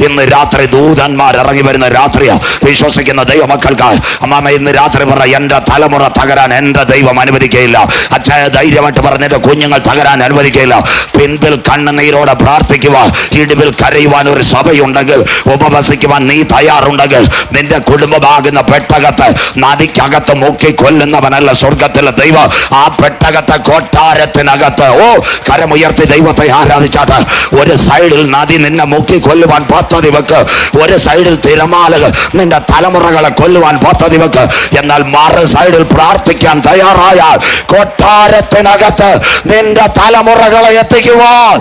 ഇന്ന് രാത്രി ദൂതന്മാർ ഇറങ്ങി വരുന്ന രാത്രിയാ. വിശ്വസിക്കുന്ന ദൈവമക്കൾക്ക് അമ്മാമ ഇന്ന് രാത്രി പറ, എന്റെ തലമുറ തകരാൻ എന്റെ ദൈവം അനുവദിക്കുകയില്ല. അച്ഛായ ധൈര്യമായിട്ട് പറഞ്ഞ എന്റെ കുഞ്ഞുങ്ങൾ തകരാൻ അനുവദിക്കുകയില്ല. പിൻപിൽ കണ്ണുനീരോടെ പ്രാർത്ഥിക്കുക. ഇടിവിൽ കരയുവാൻ ഒരു സഭയുണ്ടെങ്കിൽ, ഉപവസിക്കുവാൻ നീ തയ്യാറുണ്ടെങ്കിൽ, നിന്റെ കുടുംബമാകുന്ന പെട്ടകത്ത് നദിക്കകത്ത് മുക്കി കൊല്ലുന്നവനല്ല സ്വർഗത്തിലെ ദൈവം. ആ പെട്ടകത്തെ കൊട്ടാരത്തിനകത്ത് കരമുയർത്തി ദൈവത്തെ ആരാധിച്ചാട്ട്. ഒരു സൈഡിൽ നദി നിന്നെ മുക്കി കൊല്ലുവാൻ പദ്ധതി വെക്ക്, ഒരു സൈഡിൽ തിരമാലകൾ നിന്റെ തലമുറകളെ കൊല്ലുവാൻ പദ്ധതി വെക്ക്. എന്നാൽ മറു സൈഡിൽ പ്രാർത്ഥിക്കാൻ തയ്യാറായാൽ കൊട്ടാരത്തിനകത്ത് നിന്റെ തലമുറകളെ എത്തിക്കുവാൻ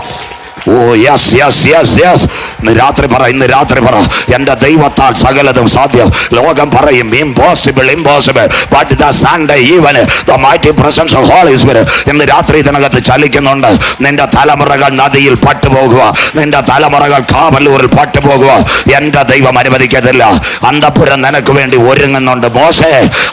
യെസ് യെസ് യെസ് യെസ് ഇന്ന് രാത്രി പറ, ഇന്ന് രാത്രി പറ, എന്റെ ദൈവത്താൽ സകലതും സാധ്യം. ലോകം പറയും impossible impossible, but the Sunday even the mighty presence of holy spirit ഇന്ന് രാത്രി ഇതിനകത്ത് ചലിക്കുന്നുണ്ട്. നിന്റെ തലമുറകൾ നദിയിൽ പട്ടുപോകുക, നിന്റെ തലമുറകൾ കാവല്ലൂരിൽ പട്ടുപോകുക. എന്റെ ദൈവം അനുവദിക്കത്തില്ല. അന്തപുരം നിനക്ക് വേണ്ടി ഒരുങ്ങുന്നുണ്ട്. മോശേ,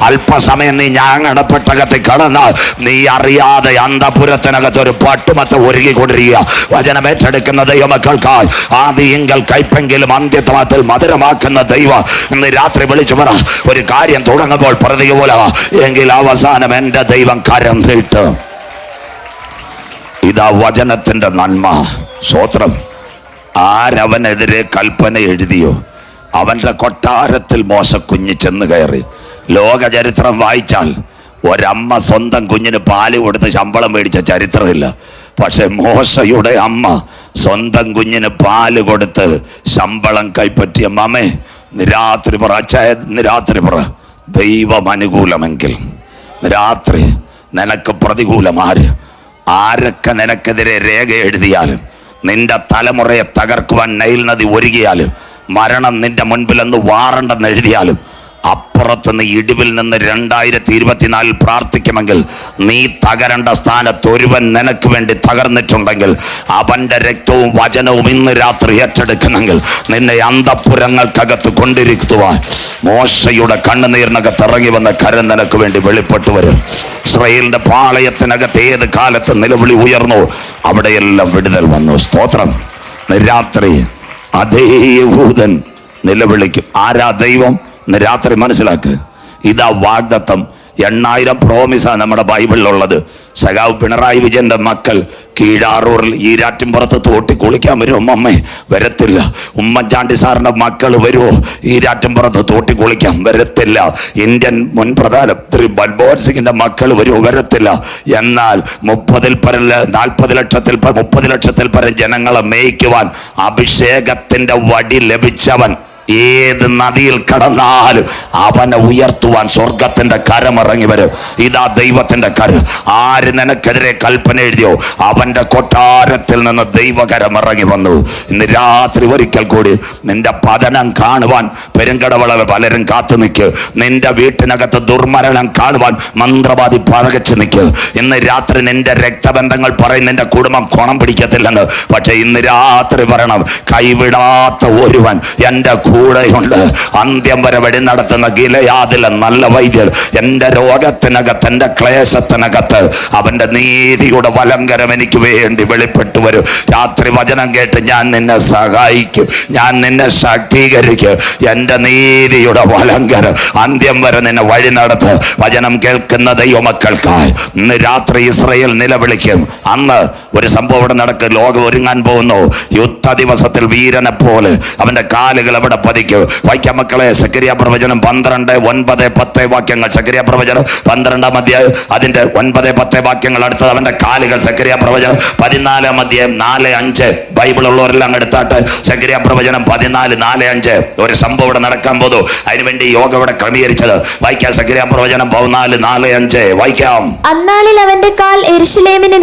അല്പസമയം നീ ഞങ്ങളുടെ പെട്ടകത്തിൽ കടന്നാൽ നീ അറിയാതെ അന്തപുരത്തിനകത്ത് ഒരു പട്ടുമത്ത് ഒരുങ്ങിക്കൊണ്ടിരിക്കുക. വചനം ഏറ്റെടുക്കുന്ന ദൈവമക്കൾക്കായി ആദിയെങ്കിൽ കൈപ്പെങ്കിലും അന്ത്യത്വത്തിൽ മധുരമാക്കുന്ന ദൈവം ഇന്ന് രാത്രി വിളിച്ചു പറ, ഒരു കാര്യം തുടങ്ങുമ്പോൾ പ്രതികൂല എങ്കിൽ അവസാനം എന്റെ ദൈവം കരം നീട്ടും. ഇതാ വചനത്തിന്റെ നന്മ. സ്വോത്രം. ആരവനെതിരെ കൽപ്പന എഴുതിയോ അവന്റെ കൊട്ടാരത്തിൽ മോശ കുഞ്ഞ് ചെന്ന് കയറി. ലോക ചരിത്രം വായിച്ചാൽ ഒരമ്മ സ്വന്തം കുഞ്ഞിന് പാല് കൊടുത്ത് ശമ്പളം മേടിച്ച ചരിത്രമില്ല. പക്ഷെ മോശയുടെ അമ്മ സ്വന്തം കുഞ്ഞിന് പാല് കൊടുത്ത് ശമ്പളം കൈപ്പറ്റിയ മമേ, രാത്രി പറ അച്ചായ, രാത്രി പറ ദൈവം അനുകൂലമെങ്കിൽ. രാത്രി നിനക്ക് പ്രതികൂലം ആരൊക്കെ നിനക്കെതിരെ രേഖ എഴുതിയാലും, നിന്റെ തലമുറയെ തകർക്കുവാൻ നൈൽ നദി ഒരുങ്ങിയാലും, മരണം നിന്റെ മുൻപിലെന്ന് വാറണ്ടെന്ന് എഴുതിയാലും, അപ്പുറത്ത് നീ ഇടിവിൽ നിന്ന് 2024 പ്രാർത്ഥിക്കുമെങ്കിൽ നീ തകരേണ്ട സ്ഥാനത്ത് ഒരുവൻ നിനക്ക് വേണ്ടി തകർന്നിട്ടുണ്ടെങ്കിൽ അവന്റെ രക്തവും വചനവും ഇന്ന് രാത്രി ഏറ്റെടുക്കുന്നെങ്കിൽ നിന്നെ അന്തഃപുരങ്ങൾക്കകത്ത് കൊണ്ടിരിക്കുവാൻ മോശയുടെ കണ്ണുനീരിനകത്ത് ഇറങ്ങി വന്ന കരം നിനക്ക് വേണ്ടി വെളിപ്പെട്ടു വരും. ഇസ്രായേലിന്റെ പാളയത്തിനകത്ത് ഏത് കാലത്ത് നിലവിളി ഉയർന്നു അവിടെയെല്ലാം വിടുതൽ വന്നു. സ്തോത്രം. രാത്രി അതേ യഹൂദൻ നിലവിളിക്കും. ആരാ ദൈവം? രാത്രി മനസ്സിലാക്ക്. ഇതാ വാഗ്ദത്തം. 8000 പ്രോമിസാണ് നമ്മുടെ ബൈബിളിലുള്ളത്. സഖാവ് പിണറായി വിജയന്റെ മക്കൾ കീഴാറൂറിൽ ഈരാറ്റിൻപുറത്ത് തോട്ടി കുളിക്കാൻ വരുമോ? അമ്മേ വരത്തില്ല. ഉമ്മൻചാണ്ടി സാറിന്റെ മക്കൾ വരുമോ ഈരാറ്റിൻപുറത്ത് തോട്ടി കുളിക്കാൻ? വരത്തില്ല. ഇന്ത്യൻ മുൻ പ്രധാനമന്ത്രി മൻമോഹൻ സിംഗിന്റെ മക്കൾ വരുമോ? വരത്തില്ല. എന്നാൽ 40 ലക്ഷത്തിൽ പരം ജനങ്ങളെ മേയ്ക്കുവാൻ അഭിഷേകത്തിന്റെ വടി ലഭിച്ചവൻ ഏത് നദിയിൽ കടന്നാലും അവനെ ഉയർത്തുവാൻ സ്വർഗത്തിന്റെ കരമിറങ്ങി വരും. ഇതാ ദൈവത്തിന്റെ കരം. ആര് നിനക്കെതിരെ കൽപ്പന എഴുതിയോ അവന്റെ കൊട്ടാരത്തിൽ നിന്ന് ദൈവകരം ഇറങ്ങി വന്നു. ഇന്ന് രാത്രി ഒരിക്കൽ കൂടി നിന്റെ പതനം കാണുവാൻ പെരുങ്കടവള പലരും കാത്തു നിൽക്ക്. നിന്റെ വീട്ടിനകത്ത് ദുർമരണം കാണുവാൻ മന്ത്രവാദി പതകച്ചു നിൽക്ക്. ഇന്ന് രാത്രി നിന്റെ രക്തബന്ധങ്ങൾ പറയും നിന്റെ കുടുംബം കോണം പിടിക്കത്തില്ലെന്ന്. പക്ഷെ ഇന്ന് രാത്രി പറയണം, കൈവിടാത്ത ഒരുവൻ എൻ്റെ കൂടെയുണ്ട്. അന്ത്യം വരെ വഴി നടത്തുന്ന ഗിലെയാദിലെ നല്ല വൈദ്യർ എൻ്റെ രോഗത്തിനകത്ത്, എൻ്റെ ക്ലേശത്തിനകത്ത് അവൻ്റെ നീതിയുടെ വലങ്കരം എനിക്ക് വേണ്ടി വെളിപ്പെട്ടു വരും. രാത്രി വചനം കേട്ട് ഞാൻ നിന്നെ സഹായിക്കും, ഞാൻ നിന്നെ ശാക്തീകരിക്കും. എൻ്റെ നീതിയുടെ വലങ്കരം അന്ത്യം വരെ നിന്നെ വഴി നടത്ത്. വചനം കേൾക്കുന്ന ദൈവമക്കൾക്കായി ഇന്ന് രാത്രി ഇസ്രായേൽ നിലവിളിക്കും. അന്ന് ഒരു സംഭവം ഇവിടെ നടക്കും. ലോകം ഒരുങ്ങാൻ പോകുന്നു. യുദ്ധ ദിവസത്തിൽ വീരനെ പോലെ അവന്റെ കാലുകൾ അവിടെ പതിക്കും. വായിക്കാം മക്കളെ. സക്കറിയ പ്രവചനം 12, 9, 10 വാക്യങ്ങൾ. സക്കറിയ പ്രവചനം 12-ാം അധ്യായം അതിന്റെ 9, 10 വാക്യങ്ങൾ. അടുത്തത് അവന്റെ കാലുകൾ. സക്കറിയ പ്രവചനം 14-ാം അധ്യായം 4, 5. ബൈബിൾ ഉള്ളവരെല്ലാം എടുത്താട്ട് സക്കറിയ പ്രവചനം 14, 4, 5. ഒരു സംഭവം ഇവിടെ നടക്കാൻ പോകുന്നു. അതിനുവേണ്ടി യോഗ ഇവിടെ ക്രമീകരിച്ചത്. വായിക്കാം. സക്കറിയ പ്രവചനം 14, 4, 5 വായിക്കാം. അന്നാളിൽ അവന്റെ കാൽ യെരൂശലേമിന്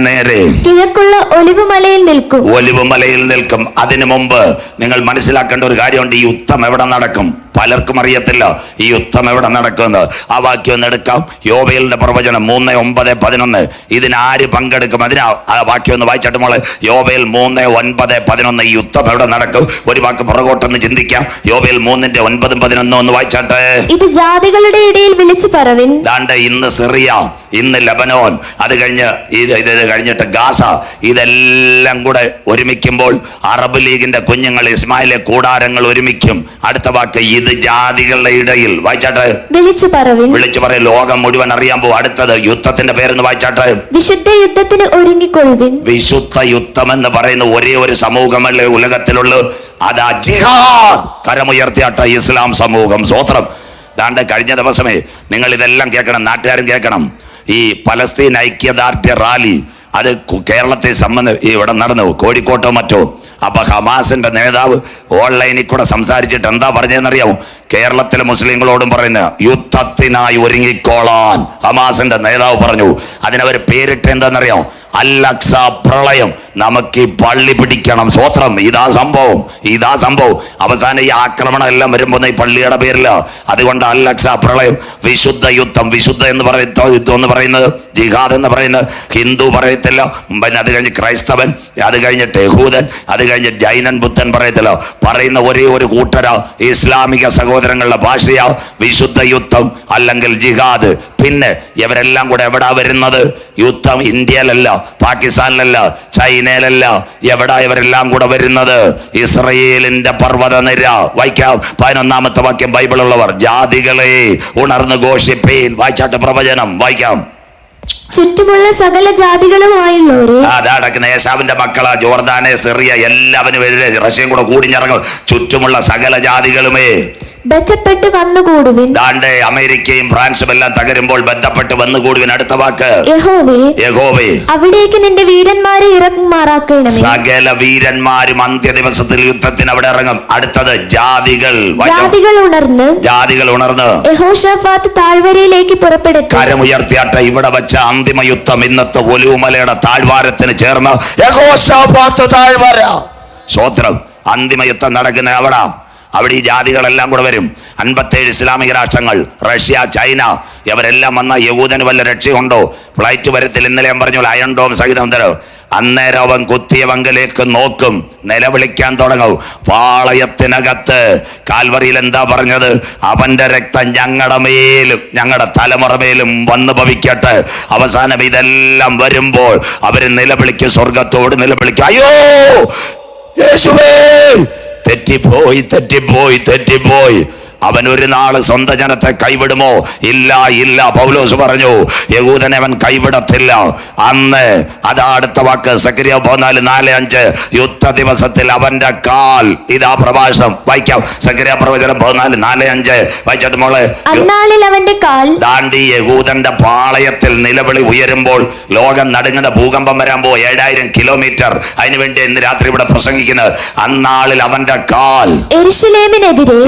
നേരെ കിഴക്കുള്ള ഒലിവുമലയിൽ നിൽക്കും. അതിനു മുമ്പ് നിങ്ങൾ മനസ്സിലാക്കേണ്ട ഒരു കാര്യമുണ്ട്. ഈ യുദ്ധം എവിടെ നടക്കും? പലർക്കും അറിയത്തില്ല ഈ യുദ്ധം എവിടെ നടക്കുന്നത്. ആ വാക്യം ഒന്ന് എടുക്കാം. യോവേലിന്റെ പ്രവചനം 3, 9, 11. ഇതിനാര് പങ്കെടുക്കും? ആ വാക്യം ഒന്ന് വായിച്ചിട്ട് മോളെ. യോവേൽ 3, 9, 11. ഈ യുദ്ധം എവിടെ നടക്കും? ഒരു വാക്ക് പുറകോട്ടൊന്ന് ചിന്തിക്കാം. യോവേൽ 3-ന്റെ 9, 11 ഒന്ന് വായിച്ചാട്ടെ. ഇത് ജാതികളുടെ ഇടയിൽ വിളിച്ചു പറവിൻ. ദാണ്ടെ ഇന്ന് സിറിയ, ഇന്ന് ലെബനോൻ, അത് കഴിഞ്ഞിട്ട് ഗാസ, ഇതെല്ലാം കൂടെ ഒരുമിക്കുമ്പോൾ അറബ് ലീഗിന്റെ കുഞ്ഞുങ്ങൾ ഇസ്മായിലെ കൂടാരങ്ങൾ ഒരുമിക്കും. അടുത്ത വാക്ക് ഇത് ജാതികളുടെ ഇടയിൽ. വായിച്ചാട്ടെ. വിളിച്ചു പറയും. ലോകം മുഴുവൻ അറിയാൻ പോകും. അടുത്തത് യുദ്ധത്തിന്റെ പേരെന്ന് വായിച്ചാട്ടെ. വിശുദ്ധ യുദ്ധത്തിന് ഒരുങ്ങിക്കൊള്ളുവിൻ. വിശുദ്ധ യുദ്ധം എന്ന് പറയുന്ന ഒരേ ഒരു സമൂഹമല്ലേ ഉലകത്തിലുള്ളൂ. അതാ ജിഹാദ്. കരമുയർത്തിയാട്ട ഇസ്ലാം സമൂഹം. സ്വോത്രം. ദാണ്ടെ കഴിഞ്ഞ ദിവസമേ നിങ്ങൾ ഇതെല്ലാം കേൾക്കണം, നാട്ടുകാരും കേൾക്കണം. ഈ പലസ്തീൻ ഐക്യദാർഢ്യ റാലി അത് കേരളത്തെ ഇവിടെ നടന്നു, കോഴിക്കോട്ടോ മറ്റോ. അപ്പൊ ഹമാസിന്റെ നേതാവ് ഓൺലൈനിൽ കൂടെ സംസാരിച്ചിട്ട് എന്താ പറഞ്ഞതെന്നറിയാമോ? കേരളത്തിലെ മുസ്ലിങ്ങളോടും പറയുന്നത് യുദ്ധത്തിനായി ഒരുങ്ങിക്കോളാൻ ഹമാസിന്റെ നേതാവ് പറഞ്ഞു. അതിനവർ പേരിട്ട് എന്താണെന്നറിയാമോ? അൽ-അഖ്സ പ്രളയം. നമുക്ക് ഈ പള്ളി പിടിക്കണം. സ്വോത്രം. ഇതാ സംഭവം. അവസാനം ഈ ആക്രമണം എല്ലാം വരുമ്പോൾ ഈ പള്ളിയുടെ പേരില്ല. അതുകൊണ്ട് അൽ-അഖ്സ പ്രളയം. വിശുദ്ധ യുദ്ധം. വിശുദ്ധ എന്ന് പറയുന്നത് ജിഹാദ് എന്ന് പറയുന്നത് ഹിന്ദു പറയത്തില്ല. പിന്നെ അത് കഴിഞ്ഞ് ക്രൈസ്തവൻ, അത് കഴിഞ്ഞിട്ട് യഹൂദൻ, അത് കഴിഞ്ഞ് ജൈനൻ, ബുദ്ധൻ പറയത്തില്ല. പറയുന്ന ഒരേ ഒരു കൂട്ടരാ ഇസ്ലാമിക സഹോദരങ്ങളുടെ ഭാഷയാ വിശുദ്ധ യുദ്ധം അല്ലെങ്കിൽ ജിഹാദ്. പിന്നെ ഇവരെല്ലാം കൂടെ എവിടാ വരുന്നത്? യുദ്ധം ഇന്ത്യയിലല്ല, പാകിസ്ഥാനിലല്ല, ചൈനയിലല്ല. എവിടാ ഇവരെല്ലാം കൂടെ വരുന്നത്? ഇസ്രയേലിന്റെ പർവ്വതനിര. വായിക്കാം. 11-ാമത്തെ വാക്യം ബൈബിളുള്ളവർ. ജാതികളെ ഉണർന്നു ഘോഷിപ്പീൻ. വായിച്ചാട്ട് പ്രവചനം വായിക്കാം. ചുറ്റുമുള്ള സകല ജാതികളുമായുള്ളവരെ. അതടക്കുന്ന ഏശാവിന്റെ മക്കളാ ജോർദാനെ, സിറിയ എല്ലാവരും എതിരെ റഷ്യയും കൂടെ കൂടിഞ്ഞിറങ്ങും. ചുറ്റുമുള്ള സകല ജാതികളുമേ ബന്ധപ്പെട്ട് വന്നുകൂടുവിൻ. ദാണ്ടെ അമേരിക്കയും ഫ്രാൻസും എല്ലാം തകരുമ്പോൾ ബന്ധപ്പെട്ട് വന്നുകൂടുവിൻ. അടുത്ത വാക്ക് യഹോവേ, യഹോവേ, അവിടേക്ക് നിന്റെ വീരന്മാരെ ഇറങ്ങുമാറാക്കണമേ. സകല വീരന്മാരും അന്ത്യദിവസത്തിൽ യുദ്ധത്തിന് അവിടെ ഇറങ്ങും. അടുത്തത് ജാതികൾ. ജാതികൾ ഉണർന്ന് യഹോശാഫാത്ത് താഴ്വരയിലേക്ക് പുറപ്പെടും. കരമുയർത്തിയാട്ടെ. ഇവിടെ വെച്ച അന്തിമ യുദ്ധം ഇന്നത്തെ ഒലിവുമലയുടെ താഴ്വാരത്തിന് ചേർന്ന് യഹോശാഫാത്ത് താഴ്വര. സ്വോത്രം. അന്തിമ യുദ്ധം നടക്കുന്ന അവിടെ ഈ ജാതികളെല്ലാം കൂടെ വരും. 57 ഇസ്ലാമിക രാഷ്ട്രങ്ങൾ, റഷ്യ, ചൈന, ഇവരെല്ലാം വന്ന യഹൂദന് വല്ല രക്ഷയുണ്ടോ? ഫ്ലൈറ്റ് വരത്തിൽ. ഇന്നലെ ഞാൻ പറഞ്ഞു അയൺ ഡോം സഹിതം തരും. അന്നേരം അവൻ കുത്തിയവങ്കലേക്ക് നോക്കും, നിലവിളിക്കാൻ തുടങ്ങും. പാളയത്തിനകത്ത് കാൽവറിയിൽ എന്താ പറഞ്ഞത്? അവന്റെ രക്തം ഞങ്ങളുടെ മേലും ഞങ്ങളുടെ തലമുറ മേലും വന്നു ഭവിക്കട്ടെ. അവസാനം ഇതെല്ലാം വരുമ്പോൾ അവര് നിലവിളിക്ക്, സ്വർഗത്തോട് നിലവിളിക്കും, അയ്യോ യേശുവേ, തെറ്റിപ്പോയി തെറ്റിപ്പോയി തെറ്റിപ്പോയി. അവൻ ഒരു നാള് സ്വന്തം ജനത്തെ കൈവിടുമോ? ഇല്ല ഇല്ല. പൗലോസ് പറഞ്ഞു യഹൂദനെ അവൻ കൈവിടത്തില്ല. അന്ന് അതാ അടുത്ത വാക്ക് സക്രിയ 4:5 യുദ്ധ ദിവസത്തിൽ അവന്റെ കാൽ. ഇതാ പ്രഭാഷണം വായിക്കാം. സക്രിയ പ്രവചനം 4:5 വായിച്ചിട്ട് മോളെ. അന്നാളിൽ അവന്റെ കാൽ. ദാണ്ടി യഹൂദന്റെ പാളയത്തിൽ നിലവിളി ഉയരുമ്പോൾ ലോകം നടുങ്ങുന്ന ഭൂകമ്പം വരാൻ പോ. 7000 കിലോമീറ്റർ. അതിനുവേണ്ടി ഇന്ന് രാത്രി ഇവിടെ പ്രസംഗിക്കുന്നത്. അന്നാളിൽ അവന്റെ കാൽ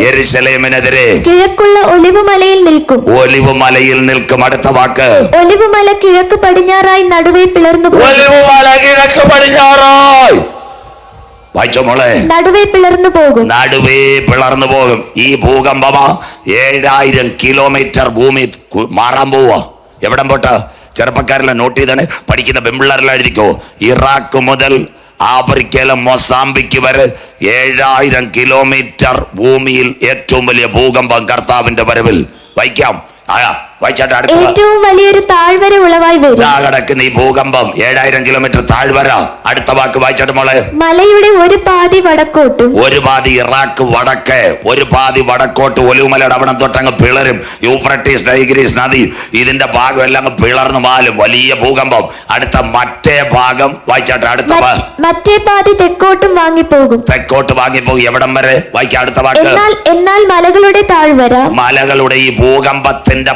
യെരൂശലേമിനെതിരെ കിഴക്കുള്ള ഒലിവുമലയിൽ നിൽക്കും. ഒലിവുമലയിൽ നിൽക്കും. അടുത്ത വാക്ക് ഒലിവുമല കിഴക്ക് പടിഞ്ഞാറായി നടുവേ പിളർന്നു പോകും. ഒലിവുമല കിഴക്ക് പടിഞ്ഞാറായി. വായിച്ചോ മോളെ. നടുവേ പിളർന്നു പോകും. നടുവേ പിളർന്നു പോകും. ഈ ഭൂകമ്പമാ 7000 കിലോമീറ്റർ ഭൂമി മാറാൻ പോവാ. എവിടം പോട്ട്? ചെറുപ്പക്കാരെല്ലാം നോട്ട് ചെയ്താണ്. പഠിക്കുന്ന പെമ്പിള്ളേരെല്ലായിരിക്കോ. ഇറാഖ് മുതൽ ആഫ്രിക്കയിലെ മൊസാംബിക്ക് വരെ 7000 കിലോമീറ്റർ ഭൂമിയിൽ ഏറ്റവും വലിയ ഭൂകമ്പം കർത്താവിന്റെ വരവിൽ. വായിക്കാം. ഏറ്റവും വലിയൊരു താഴ്വര ഉളവായി വരും. കിടക്കുന്ന ഈ ഭൂകമ്പം 7000 കിലോമീറ്റർ താഴ്വര. അടുത്ത വാക്ക് വായിച്ചാട്ട് മോളെ. മലയുടെ ഒരു പാതി വടക്കോട്ടും, ഒരു പാതി ഇറാഖ് വടക്ക്, ഒരു പാതി വടക്കോട്ട്. ഒലിവുമലയുടെ അവിടെ തൊട്ടങ്ങ് പിളരും. യൂഫ്രട്ടീസ്, ടൈഗ്രീസ് നദി ഇതിന്റെ ഭാഗം എല്ലാം പിളർന്നു മാലും. വലിയ ഭൂകമ്പം. അടുത്ത മറ്റേ ഭാഗം വായിച്ചാട്ടെ. അടുത്ത മറ്റേ പാതി തെക്കോട്ടും വാങ്ങിപ്പോകും. തെക്കോട്ട് വാങ്ങിപ്പോകും. എവിടം വരെ? വായിക്കാം. അടുത്ത വാക്ക്. എന്നാൽ മലകളുടെ താഴ്വര, മലകളുടെ ഈ ഭൂകമ്പത്തിന്റെ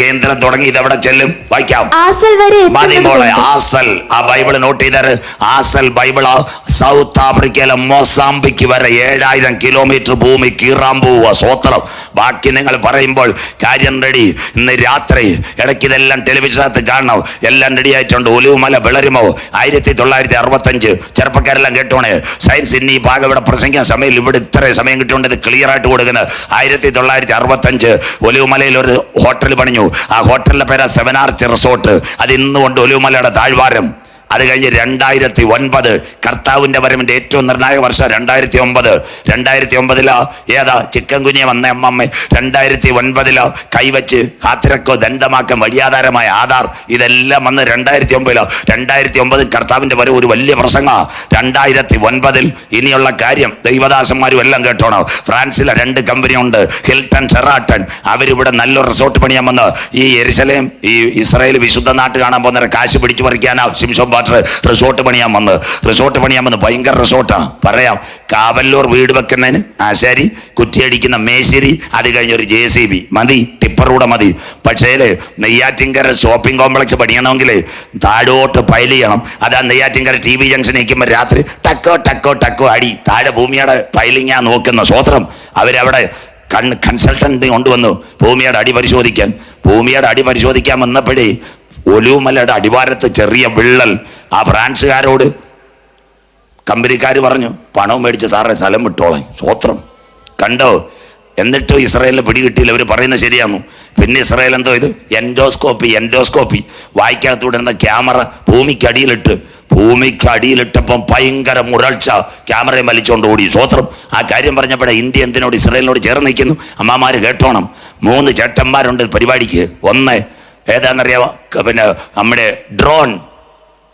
കേന്ദ്രം തുടങ്ങി ഇതെവിടെ ചെല്ലും? വായിക്കാം. ആസൽ വരെ. മതി മോളെ. ആസൽ. ആ ബൈബിള് നോട്ട് ചെയ്തത്. ആസൽ ബൈബിള് സൗത്ത് ആഫ്രിക്കയിലെ മൊസാംബിക്ക് വരെ 7000 കിലോമീറ്റർ ഭൂമി കീറാൻ പോവുക. സ്വോത്രം. ബാക്കി നിങ്ങൾ പറയുമ്പോൾ കാര്യം റെഡി. ഇന്ന് രാത്രി ഇടയ്ക്ക് ഇതെല്ലാം ടെലിവിഷനകത്ത് കാണണം. എല്ലാം റെഡി ആയിട്ടുണ്ട്. ഒലിവുമല വിളരുമോ? 1965. ചെറുപ്പക്കാരെല്ലാം കേട്ടോണേ. സയൻസ് ഇന്ന് ഈ ഭാഗം ഇവിടെ പ്രസംഗിക്കാൻ സമയം ഇവിടെ ഇത്ര സമയം കിട്ടിയോണ്ട് ഇത് ക്ലിയർ ആയിട്ട് കൊടുക്കുന്നത്. 1965 ഒലിവുമലയിൽ ഒരു ഹോട്ടൽ പണിഞ്ഞു. ആ ഹോട്ടലിന്റെ പേരാ 7 ആർച്ച് റിസോർട്ട്. അത് ഇന്നുകൊണ്ട് ഒലിവുമലയുടെ താഴ്വാരം. അത് കഴിഞ്ഞ് 2009 കർത്താവിന്റെ വരവിന്റെ ഏറ്റവും നിർണായക വർഷം 2009 ഏതാ ചിക്കൻ കുഞ്ഞെ വന്ന അമ്മമ്മ 2009 കൈവച്ച് കാത്തിരക്കോ ദണ്ഡമാക്കം വഴിയാധാരമായ ആധാർ ഇതെല്ലാം വന്ന് 2009 കർത്താവിന്റെ വരവ് ഒരു വലിയ പ്രസംഗ. 2009 ഇനിയുള്ള കാര്യം ദൈവദാസന്മാരും എല്ലാം കേട്ടോണം. ഫ്രാൻസിലെ 2 കമ്പനി ഉണ്ട്, ഹിൽട്ടൺ, ഷെറാട്ടൺ. അവരിവിടെ നല്ലൊരു റിസോർട്ട് പണിയാൻ വന്ന് ഈ യെരുശലേം ഈ ഇസ്രായേൽ വിശുദ്ധ നാട്ട് കാണാൻ പോകുന്ന കാശ് പിടിച്ചു പറിക്കാനാ ശിംഷോൻ റിസോർട്ട് പണിയാൻ വന്ന് ഭയങ്കര റിസോർട്ടാ. പറയാം. കാവല്ലൂർ വീട് വെക്കുന്നതിന് ആശാരി, കുറ്റിയടിക്കുന്ന മേശിരി, അത് കഴിഞ്ഞൊരു JCB മതി, ടിപ്പറൂടെ മതി. പക്ഷേ നെയ്യാറ്റിൻകര ഷോപ്പിംഗ് കോംപ്ലക്സ് പണിയണമെങ്കിൽ താഴോട്ട് പൈൽ ചെയ്യണം. അതാ നെയ്യാറ്റിൻകര TV ജംഗ്ഷൻ നിൽക്കുമ്പോൾ രാത്രി ടക്കോ ടക്കോ ടക്കോ അടി. താഴെ ഭൂമിയുടെ പൈലിങ്ങാ നോക്കുന്ന. സ്വോത്രം. അവരവിടെ കൺസൾട്ടന്റ് കൊണ്ടുവന്നു ഭൂമിയുടെ അടി പരിശോധിക്കാൻ. ഭൂമിയുടെ അടി പരിശോധിക്കാൻ വന്നപ്പോഴേ ഒലിവുമലയുടെ അടിവാരത്ത് ചെറിയ വിള്ളൽ. ആ ഫ്രാൻസുകാരോട് കമ്പനിക്കാർ പറഞ്ഞു പണവും മേടിച്ച് സാറേ സ്ഥലം വിട്ടോളാം. സ്വോത്രം. കണ്ടോ? എന്നിട്ടും ഇസ്രായേലിന് പിടികിട്ടിയില്ല. അവർ പറയുന്നത് ശരിയാന്നു. പിന്നെ ഇസ്രായേൽ എന്തോ ഇത് എൻഡോസ്കോപ്പി വായിക്കകത്തൂടെ ക്യാമറ ഭൂമിക്കടിയിലിട്ടപ്പം ഭയങ്കര മുരൾച്ച. ക്യാമറയും വലിച്ചോണ്ട് ഓടി. സ്വോത്രം. ആ കാര്യം പറഞ്ഞപ്പോഴേ ഇന്ത്യ എന്തിനോട് ഇസ്രായേലിനോട് ചേർന്ന് നിൽക്കുന്നു? അമ്മമാര് കേട്ടോണം. 3 ചേട്ടന്മാരുണ്ട് പരിപാടിക്ക്. ഒന്ന് ഏതാണെന്നറിയാമോ? പിന്നെ നമ്മുടെ ഡ്രോൺ